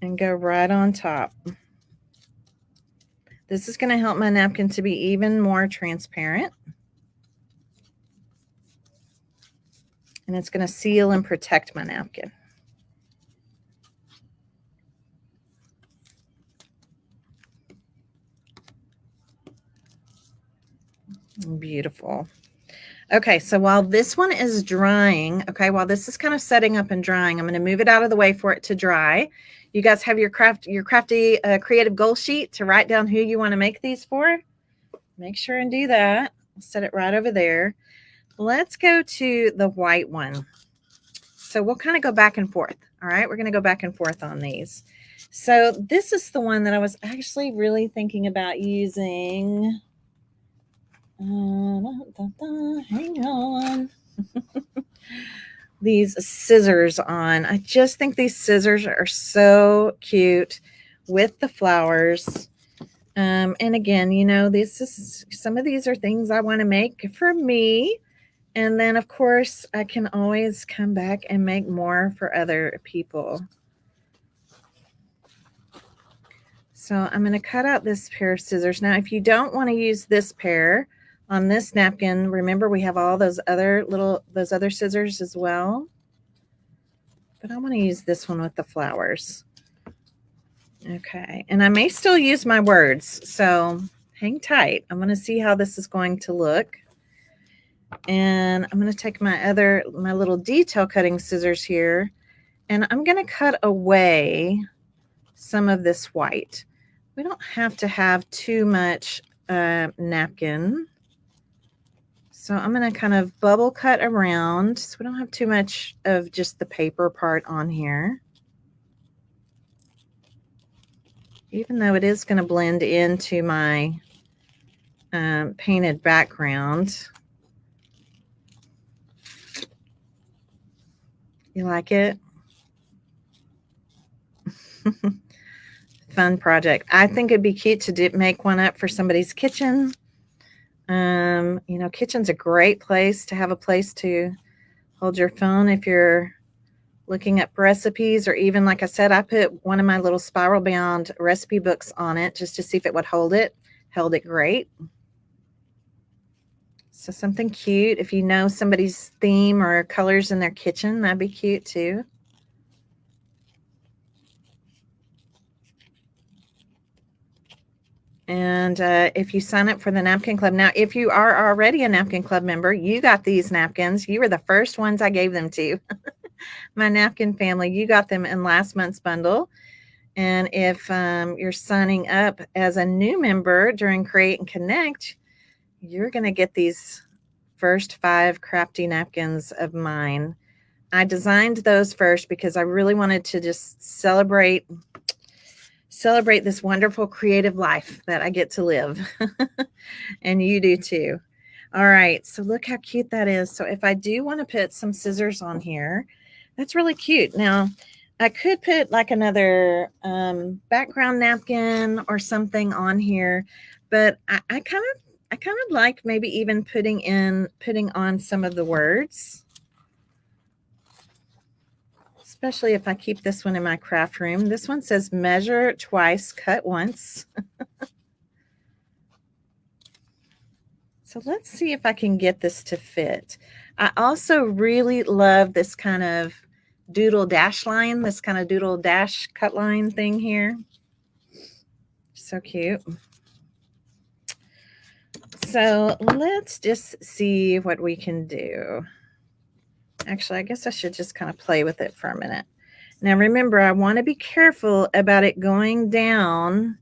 and go right on top. This is going to help my napkin to be even more transparent. And it's going to seal and protect my napkin. Beautiful. Okay, so while this one is drying, while this is kind of setting up and drying, I'm going to move it out of the way for it to dry. You guys have your crafty creative goal sheet to write down who you want to make these for. Make sure and do that. Set it right over there. Let's go to the white one. So we'll kind of go back and forth. All right, we're going to go back and forth on these. So this is the one that I was actually really thinking about using. Hang on. These scissors on. I just think these scissors are so cute with the flowers. And again, you know, some of these are things I want to make for me. And then, of course, I can always come back and make more for other people. So I'm going to cut out this pair of scissors. Now, if you don't want to use this pair on this napkin, remember we have all those other scissors as well. But I want to use this one with the flowers. Okay, and I may still use my words, so hang tight. I'm going to see how this is going to look. And I'm going to take my little detail cutting scissors here, and I'm going to cut away some of this white. We don't have to have too much napkin. So I'm going to kind of bubble cut around so we don't have too much of just the paper part on here. Even though it is going to blend into my painted background. You like it? Fun project. I think it'd be cute to make one up for somebody's kitchen. You know, kitchen's a great place to have a place to hold your phone if you're looking up recipes, or even, like I said, I put one of my little spiral bound recipe books on it just to see if it would hold it. Held it great. So something cute. If you know somebody's theme or colors in their kitchen, that'd be cute too. And if you sign up for the Napkin Club, now if you are already a Napkin Club member, you got these napkins. You were the first ones I gave them to. My napkin family, you got them in last month's bundle. And if you're signing up as a new member during Create and Connect, you're going to get these first 5 crafty napkins of mine. I designed those first because I really wanted to just celebrate this wonderful creative life that I get to live. And you do too. All right, so look how cute that is. So if I do want to put some scissors on here, that's really cute. Now, I could put like another background napkin or something on here, but I kind of like maybe even putting on some of the words, especially if I keep this one in my craft room. This one says measure twice, cut once. So let's see if I can get this to fit. I also really love this kind of doodle dash line, this kind of doodle dash cut line thing here. So cute. So let's just see what we can do. Actually, I guess I should just kind of play with it for a minute. Now remember, I want to be careful about it going down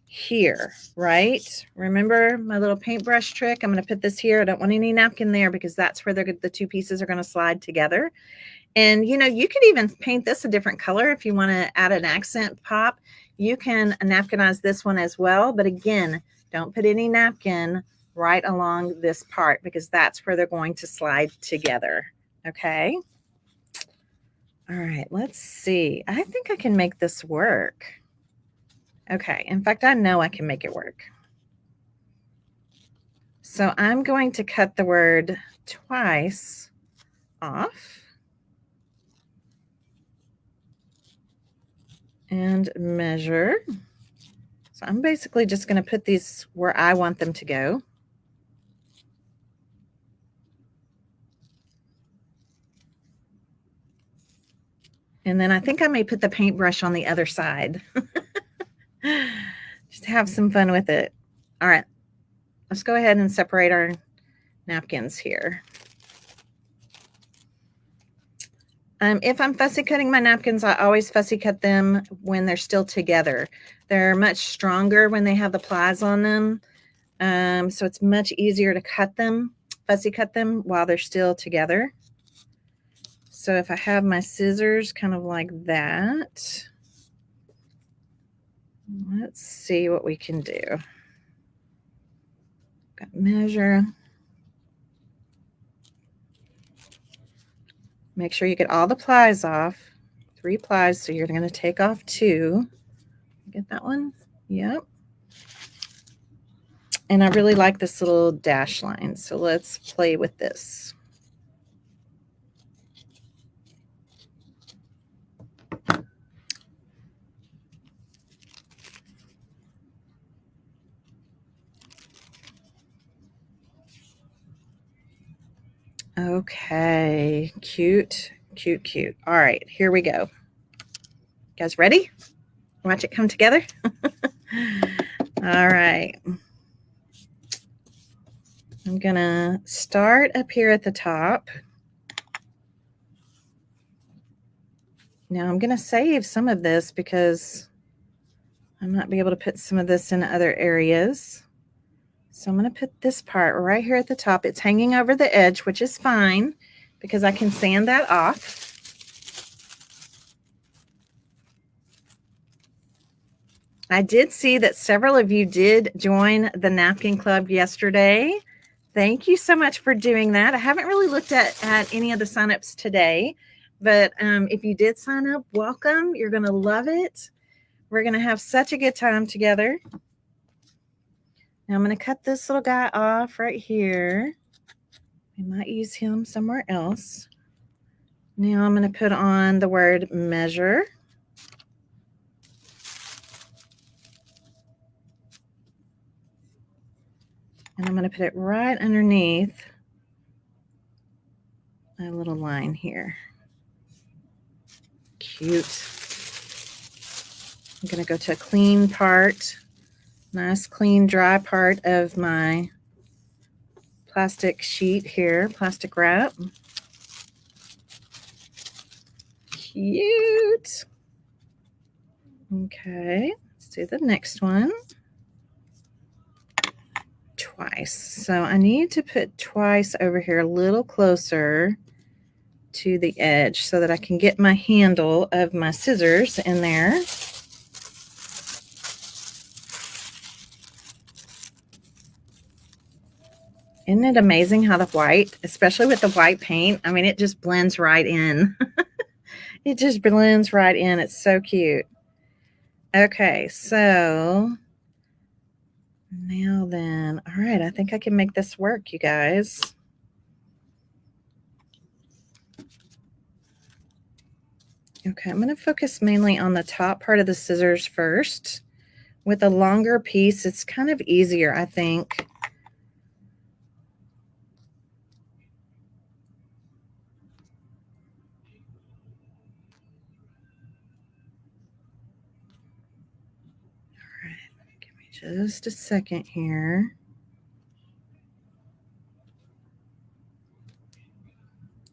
here, right? Remember my little paintbrush trick? I'm going to put this here. I don't want any napkin there because that's where the 2 pieces are going to slide together. And you know, you could even paint this a different color if you want to add an accent pop. You can napkinize this one as well. But again, don't put any napkin right along this part because that's where they're going to slide together. Okay. All right, let's see. I think I can make this work. Okay, in fact, I know I can make it work. So I'm going to cut the word twice off and measure. So I'm basically just going to put these where I want them to go. And then I think I may put the paintbrush on the other side. Just have some fun with it. All right, let's go ahead and separate our napkins here. If I'm fussy cutting my napkins, I always fussy cut them when they're still together. They're much stronger when they have the plies on them. So it's much easier to cut them, fussy cut them while they're still together. So if I have my scissors kind of like that, let's see what we can do. Got measure. Make sure you get all the plies off. 3 plies, so you're going to take off 2. Get that one? Yep. And I really like this little dash line, so let's play with this. Okay, cute, cute, cute. All right, here we go. You guys ready? Watch it come together. All right. I'm gonna start up here at the top. Now I'm gonna save some of this because I might be able to put some of this in other areas. So I'm gonna put this part right here at the top. It's hanging over the edge, which is fine because I can sand that off. I did see that several of you did join the napkin club yesterday. Thank you so much for doing that. I haven't really looked at any of the signups today, but if you did sign up, welcome. You're going to love it. We're going to have such a good time together. Now I'm going to cut this little guy off right here. We might use him somewhere else. Now I'm going to put on the word measure. And I'm going to put it right underneath my little line here. Cute. I'm going to go to a clean part, nice, clean, dry part of my plastic sheet here, plastic wrap. Cute. Okay, let's do the next one. Twice. So I need to put twice over here a little closer to the edge so that I can get my handle of my scissors in there. Isn't it amazing how the white, especially with the white paint, I mean, it just blends right in. It just blends right in. It's so cute. Okay, so now then, all right, I think I can make this work, you guys. Okay, I'm going to focus mainly on the top part of the scissors first. With a longer piece, it's kind of easier, I think. All right, give me just a second here.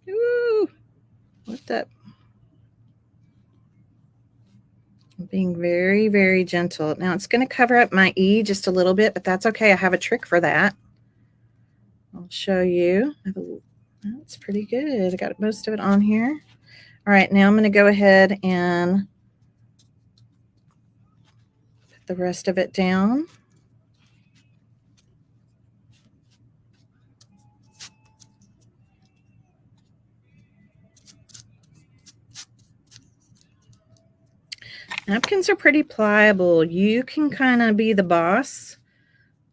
Ooh, what the? I'm being very, very gentle. Now it's going to cover up my E just a little bit, but that's okay. I have a trick for that. I'll show you. That's pretty good. I got most of it on here. All right, now I'm going to go ahead and put the rest of it down. Napkins are pretty pliable. You can kind of be the boss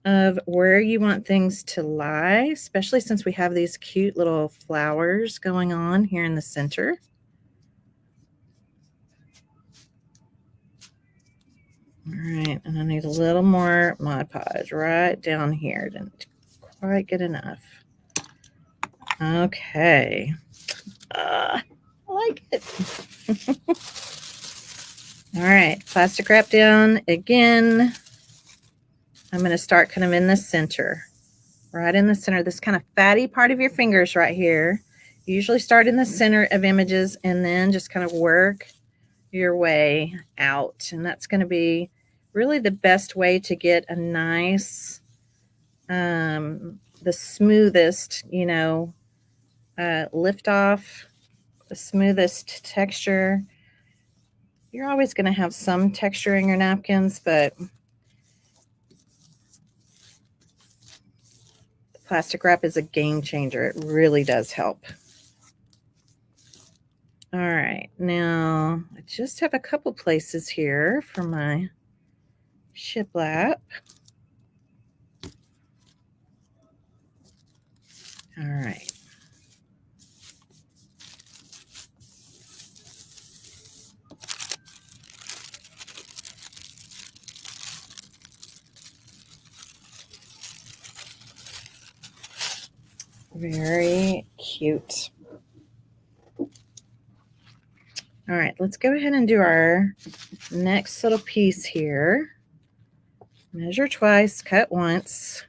of where you want things to lie, especially since we have these cute little flowers going on here in the center. All right, and I need a little more Mod Podge right down here. Didn't quite get enough. Okay. I like it. All right, plastic wrap down again. I'm going to start kind of in the center, right in the center, this kind of fatty part of your fingers right here. You usually start in the center of images and then just kind of work your way out. And that's going to be really the best way to get a nice, the smoothest, lift off, the smoothest texture. You're always going to have some texture in your napkins, but plastic wrap is a game changer. It really does help. All right, now I just have a couple places here for my shiplap. All right. Very cute. All right, let's go ahead and do our next little piece here. Measure twice, cut once.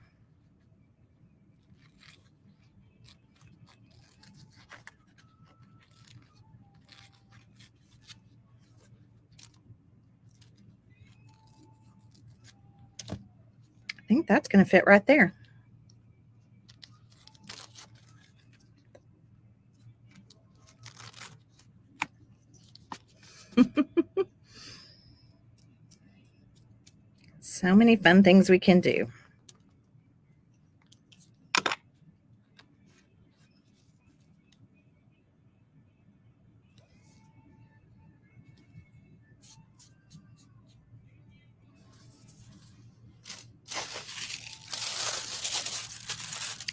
I think that's going to fit right there. So many fun things we can do.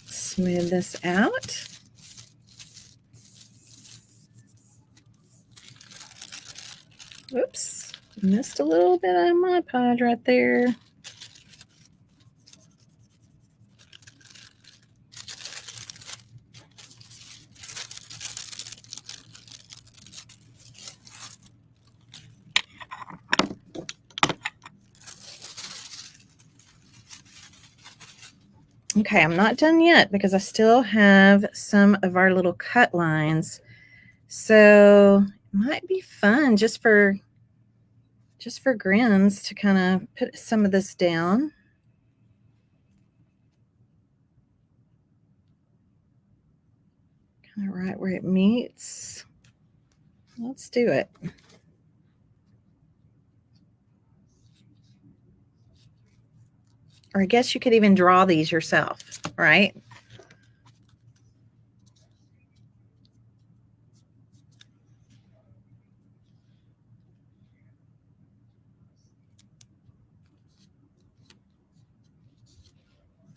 Smooth this out. Oops, missed a little bit of Mod Podge right there. Okay, I'm not done yet because I still have some of our little cut lines. So it might be fun just for grins to kind of put some of this down. Kind of right where it meets. Let's do it. Or I guess you could even draw these yourself, right?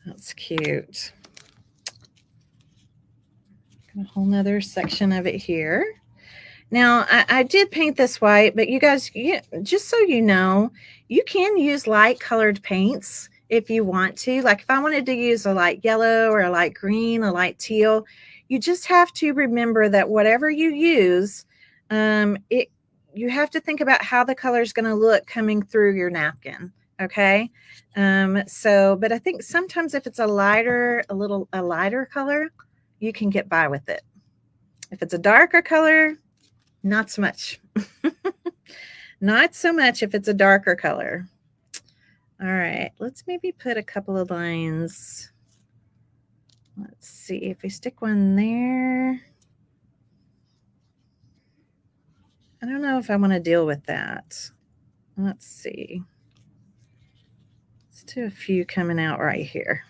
That's cute. Got a whole nother section of it here. Now, I did paint this white, but you guys, just so you know, you can use light colored paints if you want to. Like if I wanted to use a light yellow or a light green, a light teal, you just have to remember that whatever you use, you have to think about how the color is going to look coming through your napkin. Okay. But I think sometimes if it's a lighter color, you can get by with it. If it's a darker color, not so much. Not so much if it's a darker color. All right, let's maybe put a couple of lines. Let's see if we stick one there. I don't know if I want to deal with that. Let's see. Let's do a few coming out right here.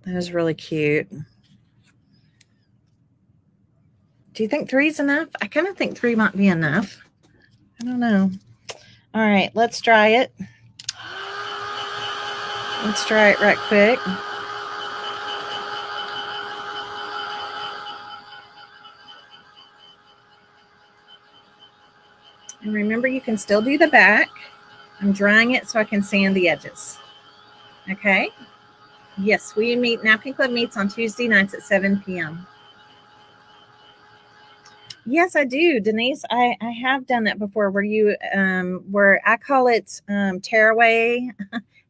That is really cute. Do you think 3 is enough? I kind of think 3 might be enough. I don't know. All right, let's dry it. Let's dry it right quick. And remember, you can still do the back. I'm drying it so I can sand the edges. Okay? Yes, we meet, Napkin Club meets on Tuesday nights at 7 p.m. Yes, I do, Denise. I have done that before where I call it tearaway.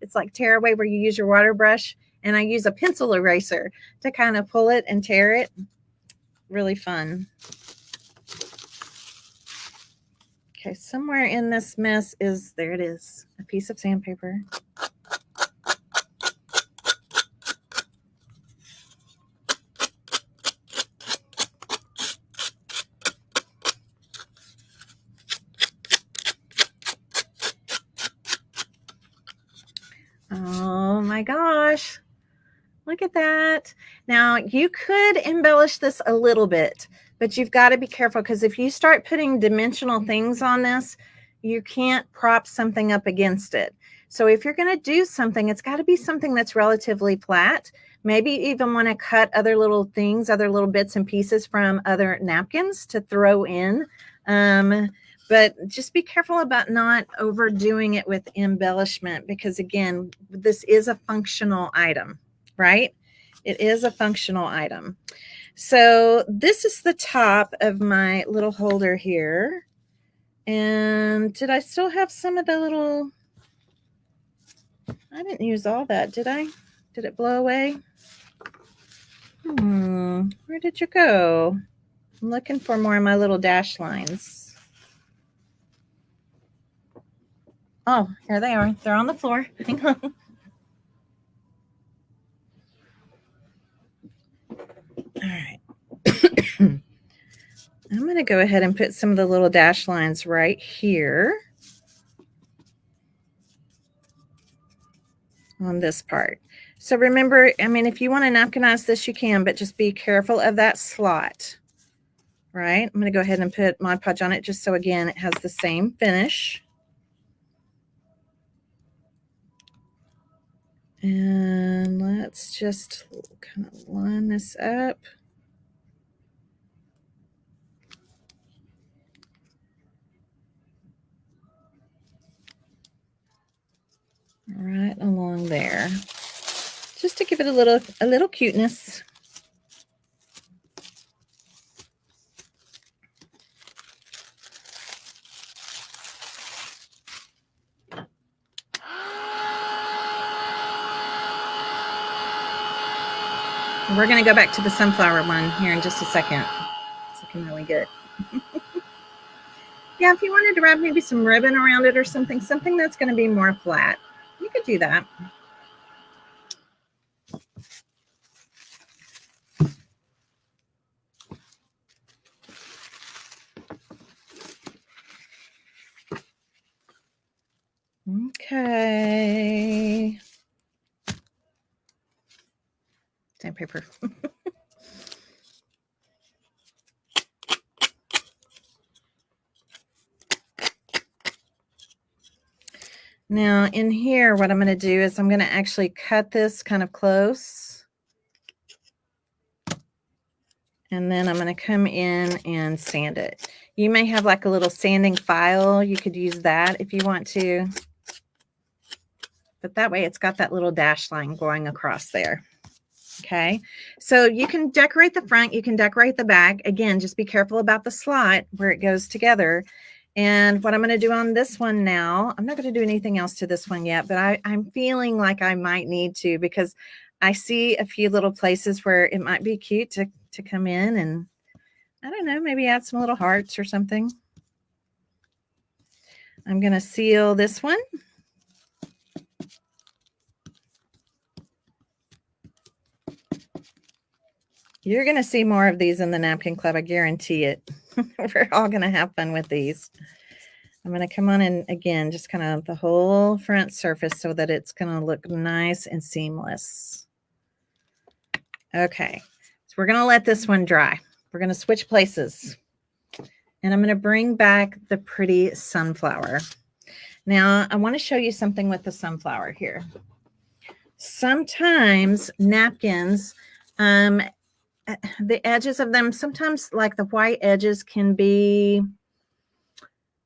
It's like tearaway where you use your water brush, and I use a pencil eraser to kind of pull it and tear it. Really fun. Okay, somewhere in this mess there it is, a piece of sandpaper. Oh my gosh. Look at that. Now, you could embellish this a little bit, but you've got to be careful because if you start putting dimensional things on this, you can't prop something up against it. So if you're going to do something, it's got to be something that's relatively flat. Maybe you even want to cut other little things, other little bits and pieces from other napkins to throw in. But just be careful about not overdoing it with embellishment because, again, this is a functional item, right? It is a functional item. So this is the top of my little holder here. And did I still have some of the little... I didn't use all that, did I? Did it blow away? Where did you go? I'm looking for more of my little dash lines. Oh, here they are. They're on the floor. Hang on. All right. I'm going to go ahead and put some of the little dash lines right here on this part. So remember, I mean, if you want to napkinize this, you can, but just be careful of that slot, right? I'm going to go ahead and put Mod Podge on it just so, again, it has the same finish. And let's just kind of line this up. Right along there, just to give it a little cuteness. We're going to go back to the sunflower one here in just a second. It's looking really good. Yeah, if you wanted to wrap maybe some ribbon around it or something that's going to be more flat, you could do that. Okay. Sandpaper. Now in here, what I'm going to do is I'm going to actually cut this kind of close. And then I'm going to come in and sand it. You may have like a little sanding file. You could use that if you want to. But that way it's got that little dash line going across there. Okay, so you can decorate the front, you can decorate the back. Again, just be careful about the slot where it goes together. And what I'm going to do on this one now, I'm not going to do anything else to this one yet, but I'm feeling like I might need to because I see a few little places where it might be cute to come in and, I don't know, maybe add some little hearts or something. I'm going to seal this one. You're going to see more of these in the Napkin Club. I guarantee it. We're all going to have fun with these. I'm going to come on and, again, just kind of the whole front surface so that it's going to look nice and seamless. Okay, so we're going to let this one dry. We're going to switch places. And I'm going to bring back the pretty sunflower. Now, I want to show you something with the sunflower here. Sometimes napkins, the edges of them, sometimes like the white edges can be,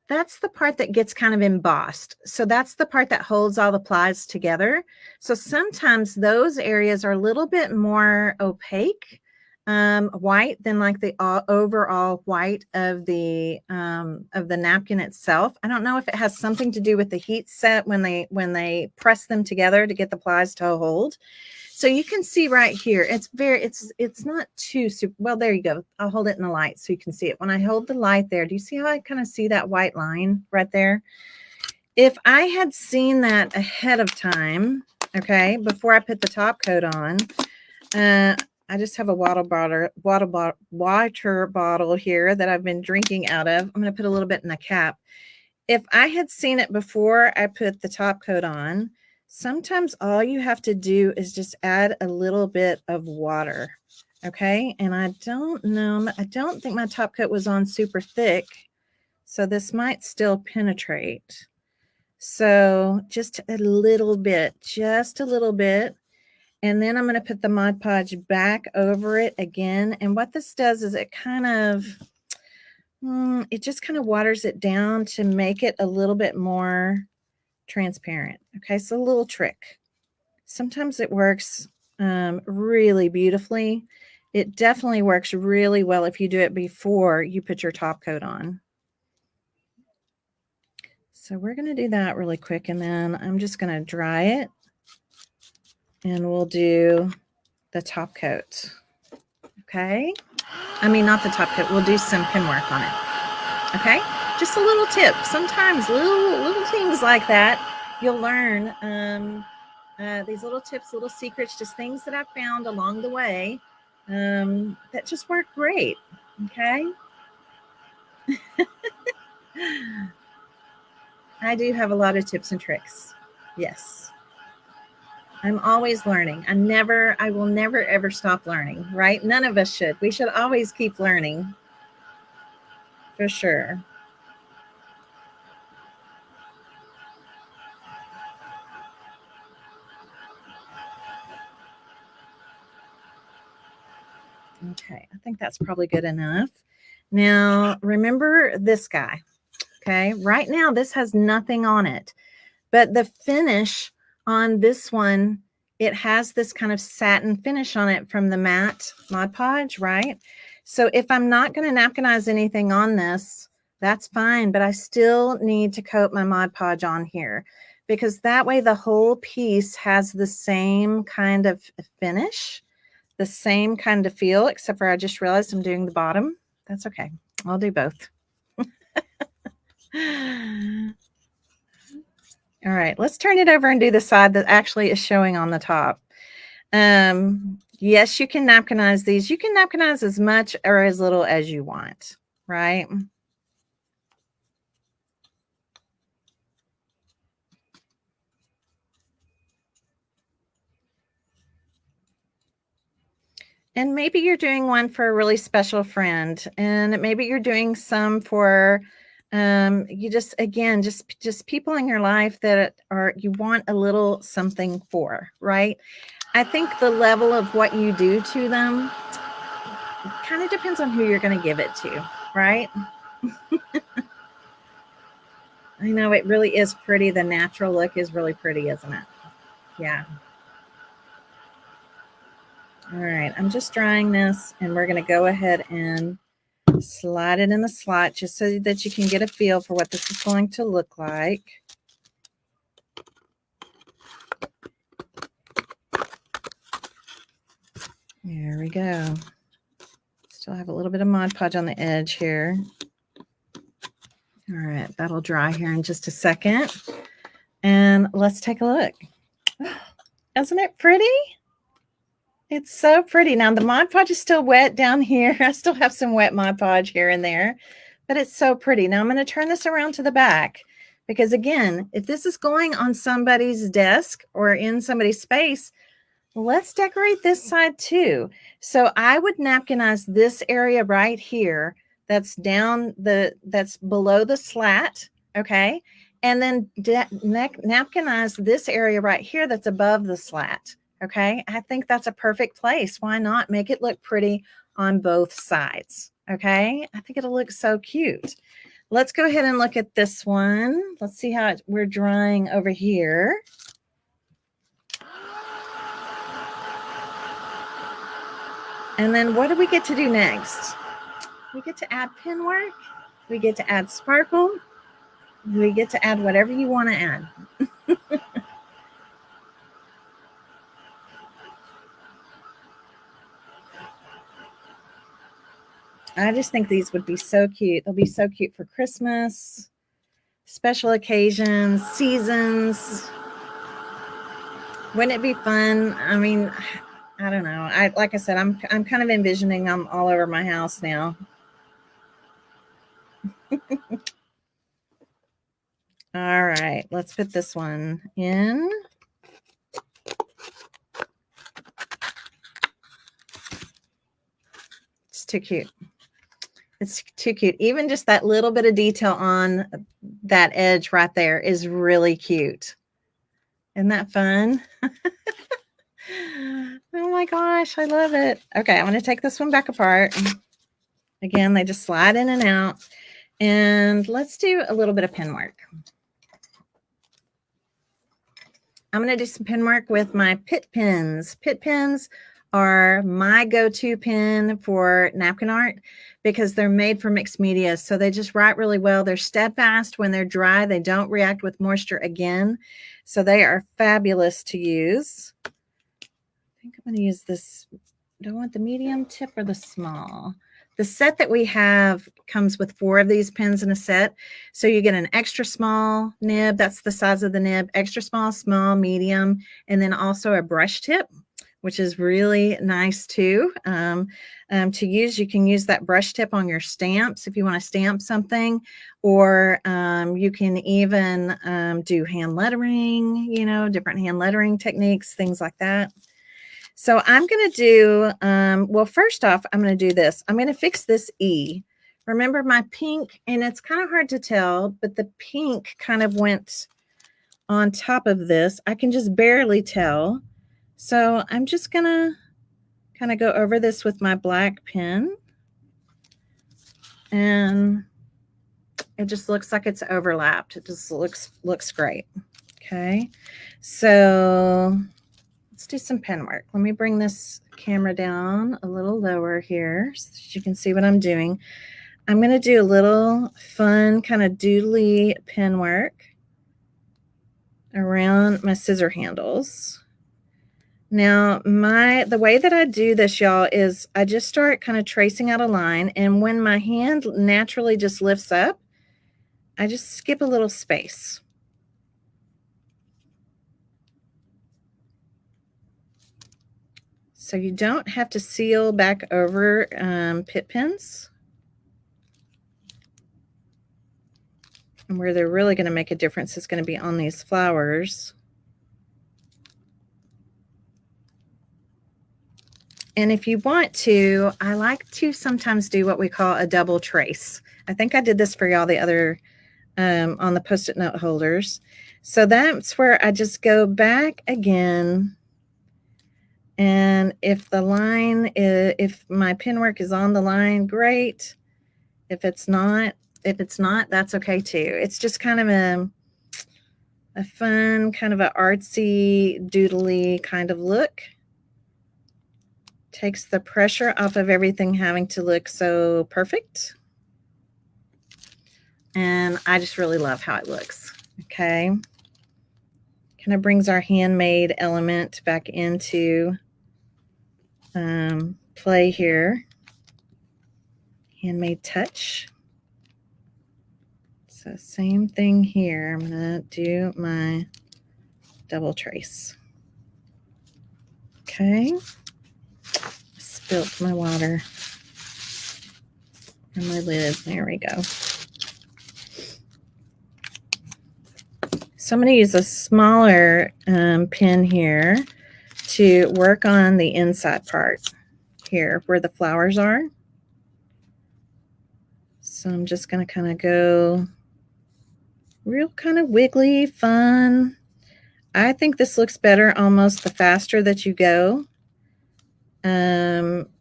that's the part that gets kind of embossed. So that's the part that holds all the plies together. So sometimes those areas are a little bit more opaque, white than like the overall white of the napkin itself. I don't know if it has something to do with the heat set when they press them together to get the plies to hold. So you can see right here, it's not too super, well, there you go. I'll hold it in the light so you can see it. When I hold the light there, do you see how I kind of see that white line right there? If I had seen that ahead of time, okay, before I put the top coat on, I just have a water bottle here that I've been drinking out of. I'm going to put a little bit in the cap. If I had seen it before I put the top coat on, sometimes all you have to do is just add a little bit of water. Okay. And I don't know, I don't think my top coat was on super thick, so this might still penetrate. So just a little bit, And then I'm going to put the Mod Podge back over it again. And what this does is it just kind of waters it down to make it a little bit more transparent. Okay, so a little trick. Sometimes it works really beautifully. It definitely works really well if you do it before you put your top coat on. So we're going to do that really quick, and then I'm just going to dry it, and we'll do the top coat. Okay. I mean, not the top coat. We'll do some pin work on it. Okay. Just a little tip. Sometimes little things like that, you'll learn. These little tips, little secrets, just things that I've found along the way that just work great. Okay. I do have a lot of tips and tricks. Yes. I'm always learning. I will never, ever stop learning, right? None of us should. We should always keep learning. For sure. Okay, I think that's probably good enough. Now, remember this guy, okay? Right now, this has nothing on it, but the finish on this one, it has this kind of satin finish on it from the matte Mod Podge, right? So if I'm not going to napkinize anything on this, that's fine, but I still need to coat my Mod Podge on here because that way the whole piece has the same kind of finish, the same kind of feel, except for I just realized I'm doing the bottom. That's okay. I'll do both. All right, let's turn it over and do the side that actually is showing on the top. Yes, you can napkinize these. You can napkinize as much or as little as you want, right? And maybe you're doing one for a really special friend, and maybe you're doing some for you just people in your life that are you want a little something for, right? I think the level of what you do to them kind of depends on who you're going to give it to, right? I know it really is pretty. The natural look is really pretty, isn't it? Yeah. All right, I'm just drying this, and we're going to go ahead and slide it in the slot just so that you can get a feel for what this is going to look like. There we go. Still have a little bit of Mod Podge on the edge here. All right, that'll dry here in just a second. And let's take a look. Isn't it pretty? It's so pretty. Now, the Mod Podge is still wet down here. I still have some wet Mod Podge here and there, but it's so pretty. Now, I'm going to turn this around to the back because, again, if this is going on somebody's desk or in somebody's space, let's decorate this side too. So I would napkinize this area right here. That's that's below the slat. Okay. And then napkinize this area right here that's above the slat. Okay. I think that's a perfect place. Why not make it look pretty on both sides? Okay. I think it'll look so cute. Let's go ahead and look at this one. Let's see how we're drying over here. And then what do we get to do next? We get to add pin work. We get to add sparkle. We get to add whatever you want to add. I just think these would be so cute. They'll be so cute for Christmas, special occasions, seasons. Wouldn't it be fun? I mean, I don't know. Like I said, I'm kind of envisioning them all over my house now. All right, let's put this one in. It's too cute. It's too cute. Even just that little bit of detail on that edge right there is really cute. Isn't that fun? Oh my gosh, I love it. Okay, I'm going to take this one back apart. Again, they just slide in and out. And let's do a little bit of pin work. I'm going to do some pin work with my pit pins. Pit pins are my go-to pin for napkin art because they're made for mixed media. So they just write really well. They're steadfast when they're dry. They don't react with moisture again. So they are fabulous to use. I think I'm going to use this. Do I want the medium tip or the small? The set that we have comes with 4 of these pins in a set. So you get an extra small nib. That's the size of the nib. Extra small, small, medium, and then also a brush tip, which is really nice too. To use, you can use that brush tip on your stamps if you want to stamp something, or you can even do hand lettering, you know, different hand lettering techniques, things like that. So I'm going to do, well, first off, I'm going to do this. I'm going to fix this E. Remember my pink, and it's kind of hard to tell, but the pink kind of went on top of this. I can just barely tell. So I'm just going to kind of go over this with my black pen. And it just looks like it's overlapped. It just looks great. Okay. So let's do some pen work. Let me bring this camera down a little lower here so that you can see what I'm doing. I'm going to do a little fun kind of doodly pen work around my scissor handles. Now, the way that I do this, y'all, is I just start kind of tracing out a line, and when my hand naturally just lifts up, I just skip a little space. So you don't have to seal back over pit pins. And where they're really going to make a difference is going to be on these flowers. And if you want to, I like to sometimes do what we call a double trace. I think I did this for y'all the other on the Post-it note holders. So that's where I just go back again. And if the line is, if my pin work is on the line, great. If it's not, that's okay too. It's just kind of a fun, kind of an artsy, doodly kind of look. Takes the pressure off of everything having to look so perfect. And I just really love how it looks. Okay. Kind of brings our handmade element back into play here. Handmade touch. So same thing here. I'm going to do my double trace. Okay. Spilt my water and my lid. There we go. So I'm going to use a smaller pin here to work on the inside part here where the flowers are. So I'm just going to kind of go real kind of wiggly, fun. I think this looks better almost the faster that you go.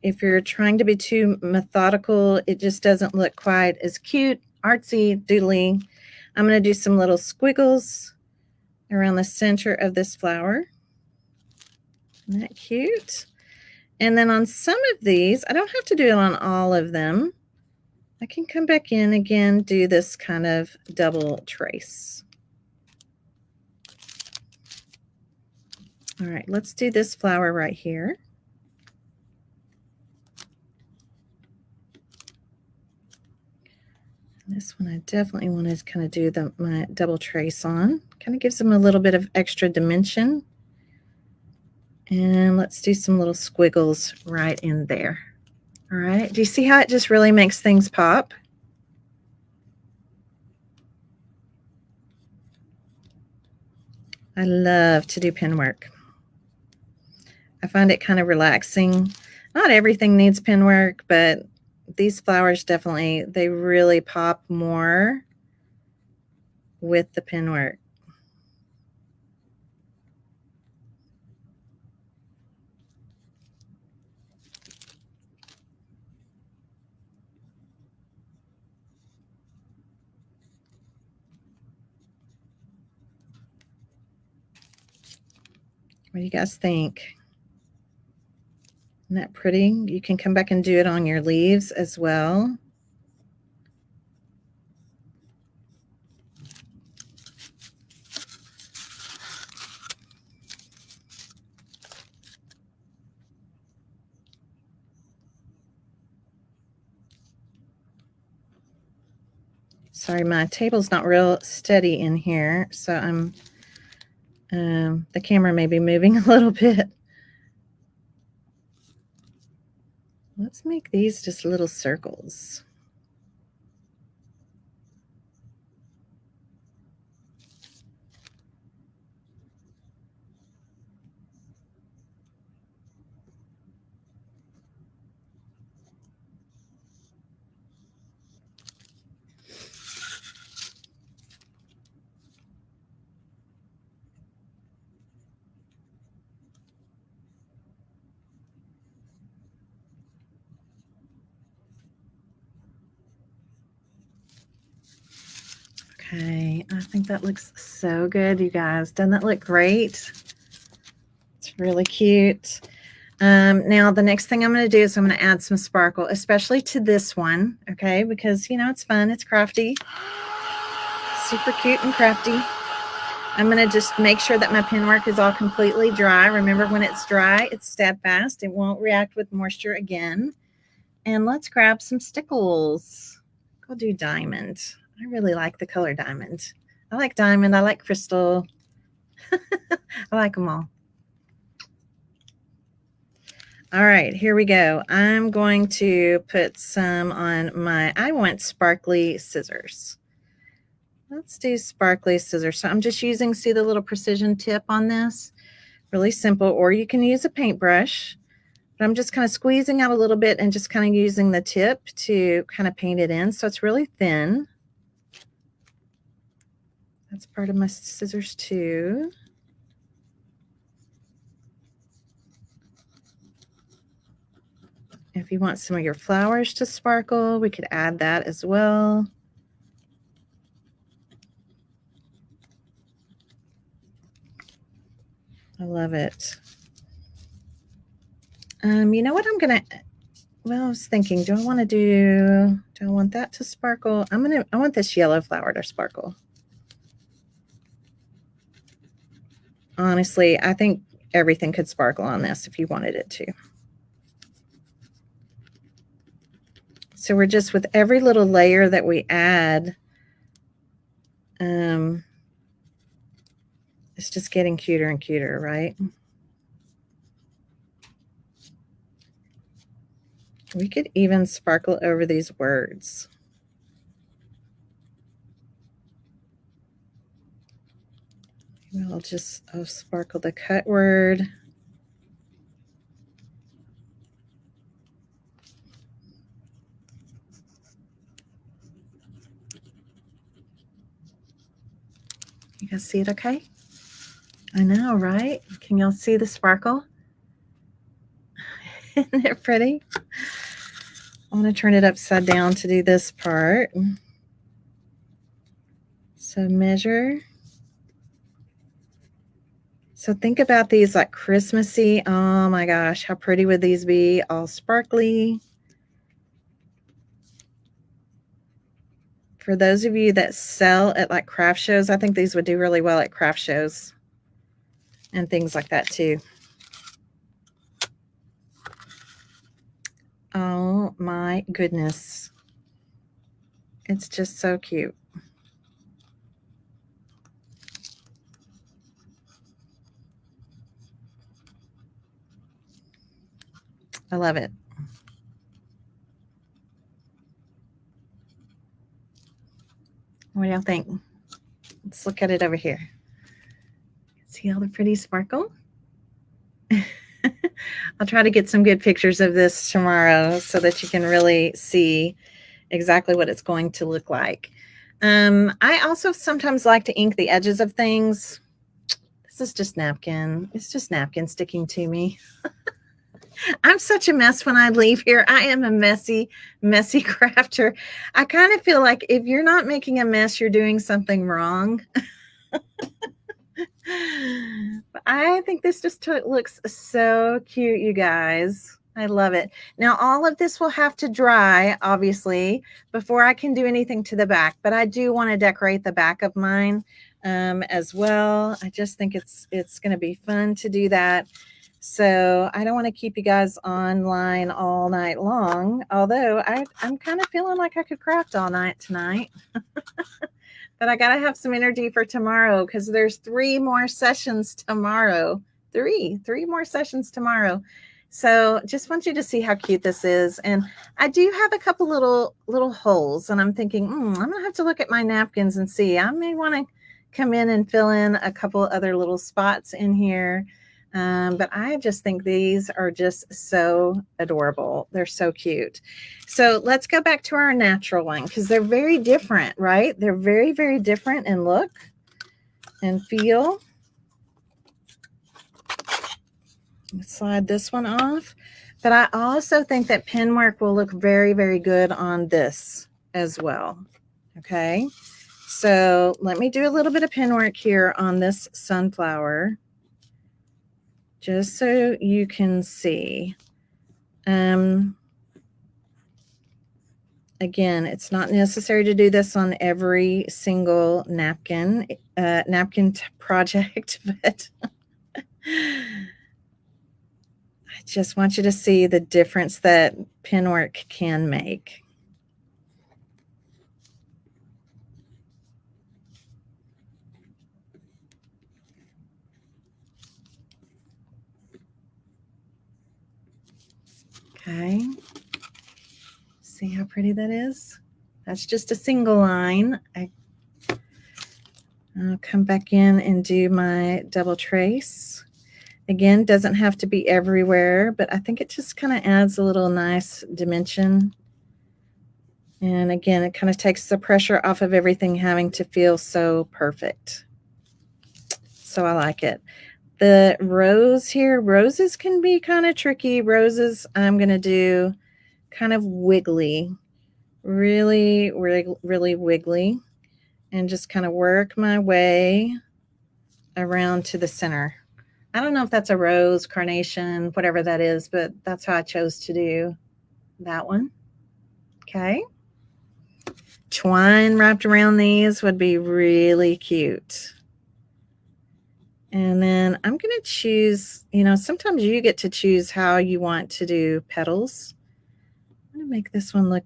If you're trying to be too methodical, it just doesn't look quite as cute, artsy, doodly. I'm going to do some little squiggles around the center of this flower. Isn't that cute? And then on some of these, I don't have to do it on all of them. I can come back in again, do this kind of double trace. All right, let's do this flower right here. This one I definitely want to kind of do my double trace on. Kind of gives them a little bit of extra dimension. And let's do some little squiggles right in there. All right, do you see how it just really makes things pop? I love to do pen work. I find it kind of relaxing. Not everything needs pen work, but these flowers definitely, they really pop more with the pen work. What do you guys think? Isn't that pretty? You can come back and do it on your leaves as well. Sorry, my table's not real steady in here, so I'm the camera may be moving a little bit. Let's make these just little circles. Okay, I think that looks so good, you guys. Doesn't that look great? It's really cute. Now, the next thing I'm going to do is I'm going to add some sparkle, especially to this one, okay? Because, you know, it's fun. It's crafty. Super cute and crafty. I'm going to just make sure that my pen work is all completely dry. Remember, when it's dry, it's steadfast. It won't react with moisture again. And let's grab some stickles. I'll do diamond. I really like the color diamond. I like diamond. I like crystal. I like them all. All right, here we go. I'm going to put some on I want sparkly scissors. Let's do sparkly scissors. So I'm just using, see the little precision tip on this? Really simple, or you can use a paintbrush. But I'm just kind of squeezing out a little bit and just kind of using the tip to kind of paint it in. So it's really thin. That's part of my scissors too. If you want some of your flowers to sparkle, we could add that as well. I love it. You know what I'm gonna, well, I was thinking, do I want that to sparkle? I want this yellow flower to sparkle. Honestly, I think everything could sparkle on this if you wanted it to. So we're just, with every little layer that we add, it's just getting cuter and cuter, right? We could even sparkle over these words. I'll sparkle the cut word. You guys see it okay? I know, right? Can y'all see the sparkle? Isn't it pretty? I want to turn it upside down to do this part. So measure. So think about these like Christmassy. Oh my gosh, how pretty would these be? All sparkly. For those of you that sell at like craft shows, I think these would do really well at craft shows and things like that too. Oh my goodness. It's just so cute. I love it. What do y'all think? Let's look at it over here. See all the pretty sparkle? I'll try to get some good pictures of this tomorrow so that you can really see exactly what it's going to look like. I also sometimes like to ink the edges of things. This is just napkin. It's just napkin sticking to me. I'm such a mess when I leave here. I am a messy crafter. I kind of feel like if you're not making a mess, you're doing something wrong. But I think this just looks so cute, you guys. I love it. Now, all of this will have to dry, obviously, before I can do anything to the back. But I do want to decorate the back of mine as well. I just think it's going to be fun to do that. So I don't want to keep you guys online all night long, although I'm kind of feeling like I could craft all night tonight. But I got to have some energy for tomorrow because there's 3 more sessions tomorrow. Three more sessions tomorrow. So just want you to see how cute this is. And I do have a couple little holes, and I'm thinking, I'm going to have to look at my napkins and see. I may want to come in and fill in a couple other little spots in here. But I just think these are just so adorable. They're so cute. So let's go back to our natural one because they're very different, right? They're very, very different in look and feel. Let's slide this one off. But I also think that pen work will look very, very good on this as well. Okay. So let me do a little bit of pen work here on this sunflower, just so you can see. Again, it's not necessary to do this on every single napkin project, but I just want you to see the difference that pen work can make. Okay. See how pretty that is? That's just a single line. I'll come back in and do my double trace. Again, doesn't have to be everywhere, but I think it just kind of adds a little nice dimension. And again, it kind of takes the pressure off of everything having to feel so perfect. So I like it. The rose here, roses can be kind of tricky. Roses, I'm going to do kind of wiggly, really, really, really wiggly, and just kind of work my way around to the center. I don't know if that's a rose, carnation, whatever that is, but that's how I chose to do that one. Okay. Twine wrapped around these would be really cute. And then I'm going to choose, sometimes you get to choose how you want to do petals. I'm going to make this one look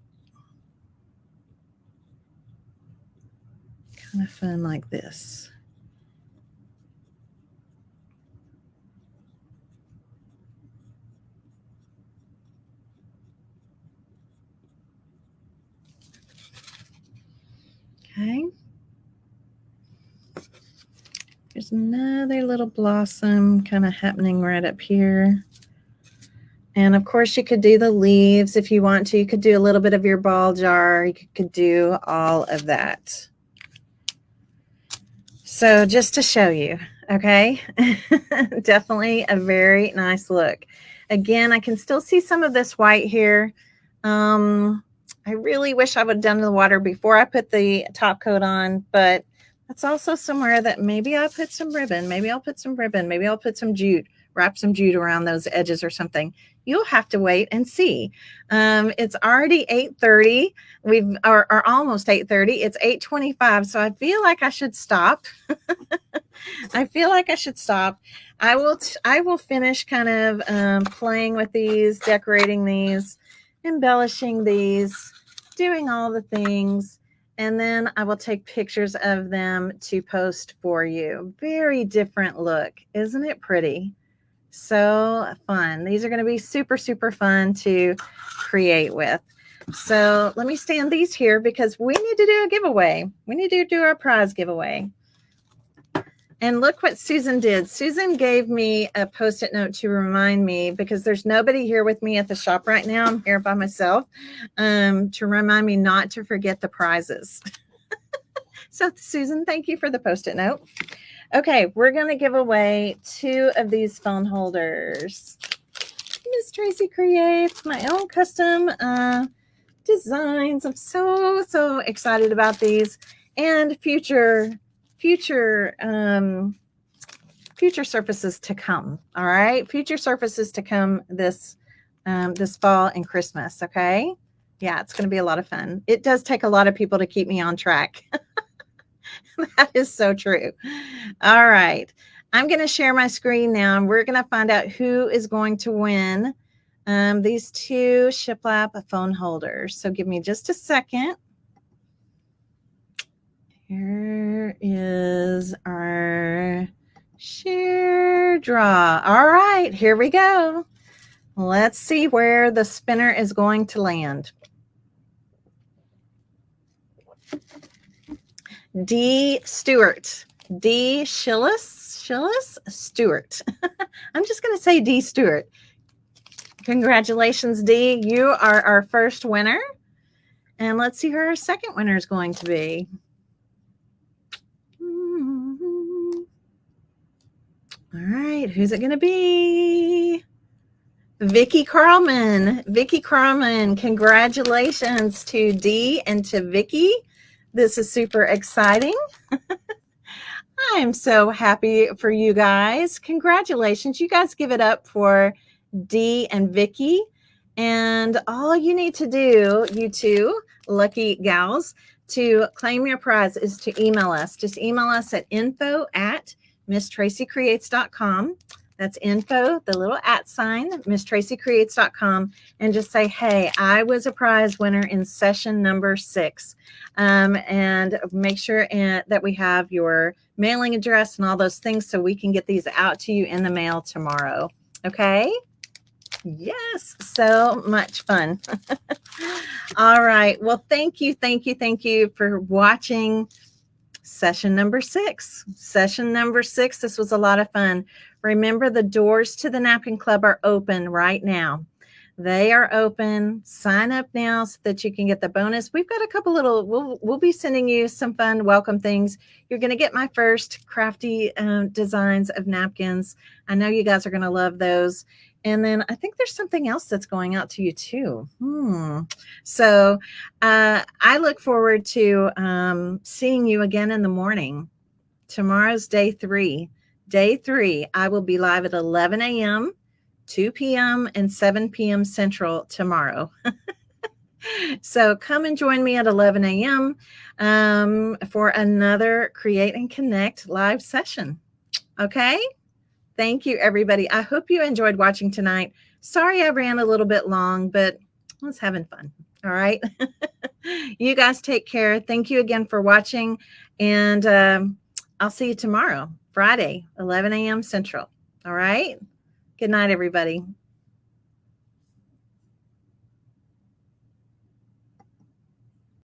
kind of fun like this. Okay. There's another little blossom kind of happening right up here. And of course you could do the leaves if you want to. You could do a little bit of your ball jar. You could do all of that. So just to show you, okay, definitely a very nice look. Again, I can still see some of this white here. I really wish I would have done the water before I put the top coat on, but that's also somewhere that maybe I'll put some ribbon. Maybe I'll put some ribbon. Maybe I'll put some jute, wrap some jute around those edges or something. You'll have to wait and see. It's already 8:30. We've are almost 8:30. It's 8:25. So I feel like I should stop. I feel like I should stop. I will finish kind of playing with these, decorating these, embellishing these, doing all the things, and then I will take pictures of them to post for you. Very different look. Isn't it pretty? So fun. These are going to be super, super fun to create with. So let me stand these here because we need to do a giveaway. We need to do our prize giveaway. And look what Susan did. Susan gave me a Post-it note to remind me, because there's nobody here with me at the shop right now. I'm here by myself, to remind me not to forget the prizes. So Susan, thank you for the Post-it note. Okay, we're going to give away 2 of these phone holders. Miss Tracy creates my own custom designs. I'm so excited about these, and future surfaces to come. All right, future surfaces to come this this fall and Christmas. Okay, yeah, it's going to be a lot of fun. It does take a lot of people to keep me on track. That is so true. All right, I'm going to share my screen now, and we're going to find out who is going to win these 2 shiplap phone holders. So give me just a second. Here is our share draw. All right, here we go. Let's see where the spinner is going to land. D. Stewart. D. Shillis Stewart. I'm just going to say D. Stewart. Congratulations, D. You are our first winner. And let's see who our second winner is going to be. All right, who's it going to be? Vicki Carlman. Vicki Carlman, congratulations to D and to Vicki. This is super exciting. I'm so happy for you guys. Congratulations. You guys give it up for D and Vicki. And all you need to do, you 2 lucky gals, to claim your prize is to email us. Just email us at info@misstraceycreates.com. That's info, the little @ sign, misstraceycreates.com, and just say, hey, I was a prize winner in session number 6. And make sure that we have your mailing address and all those things so we can get these out to you in the mail tomorrow. Okay? Yes, so much fun. All right. Well, thank you for watching session number 6. Session number 6. This was a lot of fun. Remember, the doors to the Napkin Club are open right now. They are open. Sign up now so that you can get the bonus. We've got a couple little, we'll be sending you some fun welcome things. You're going to get my first crafty designs of napkins. I know you guys are going to love those. And then I think there's something else that's going out to you too. So I look forward to seeing you again in the morning. Tomorrow's day 3. Day 3, I will be live at 11 a.m., 2 p.m., and 7 p.m. Central tomorrow. So come and join me at 11 a.m. For another Create and Connect live session. Okay? Thank you, everybody. I hope you enjoyed watching tonight. Sorry I ran a little bit long, but I was having fun. All right. You guys take care. Thank you again for watching. And I'll see you tomorrow, Friday, 11 a.m. Central. All right. Good night, everybody.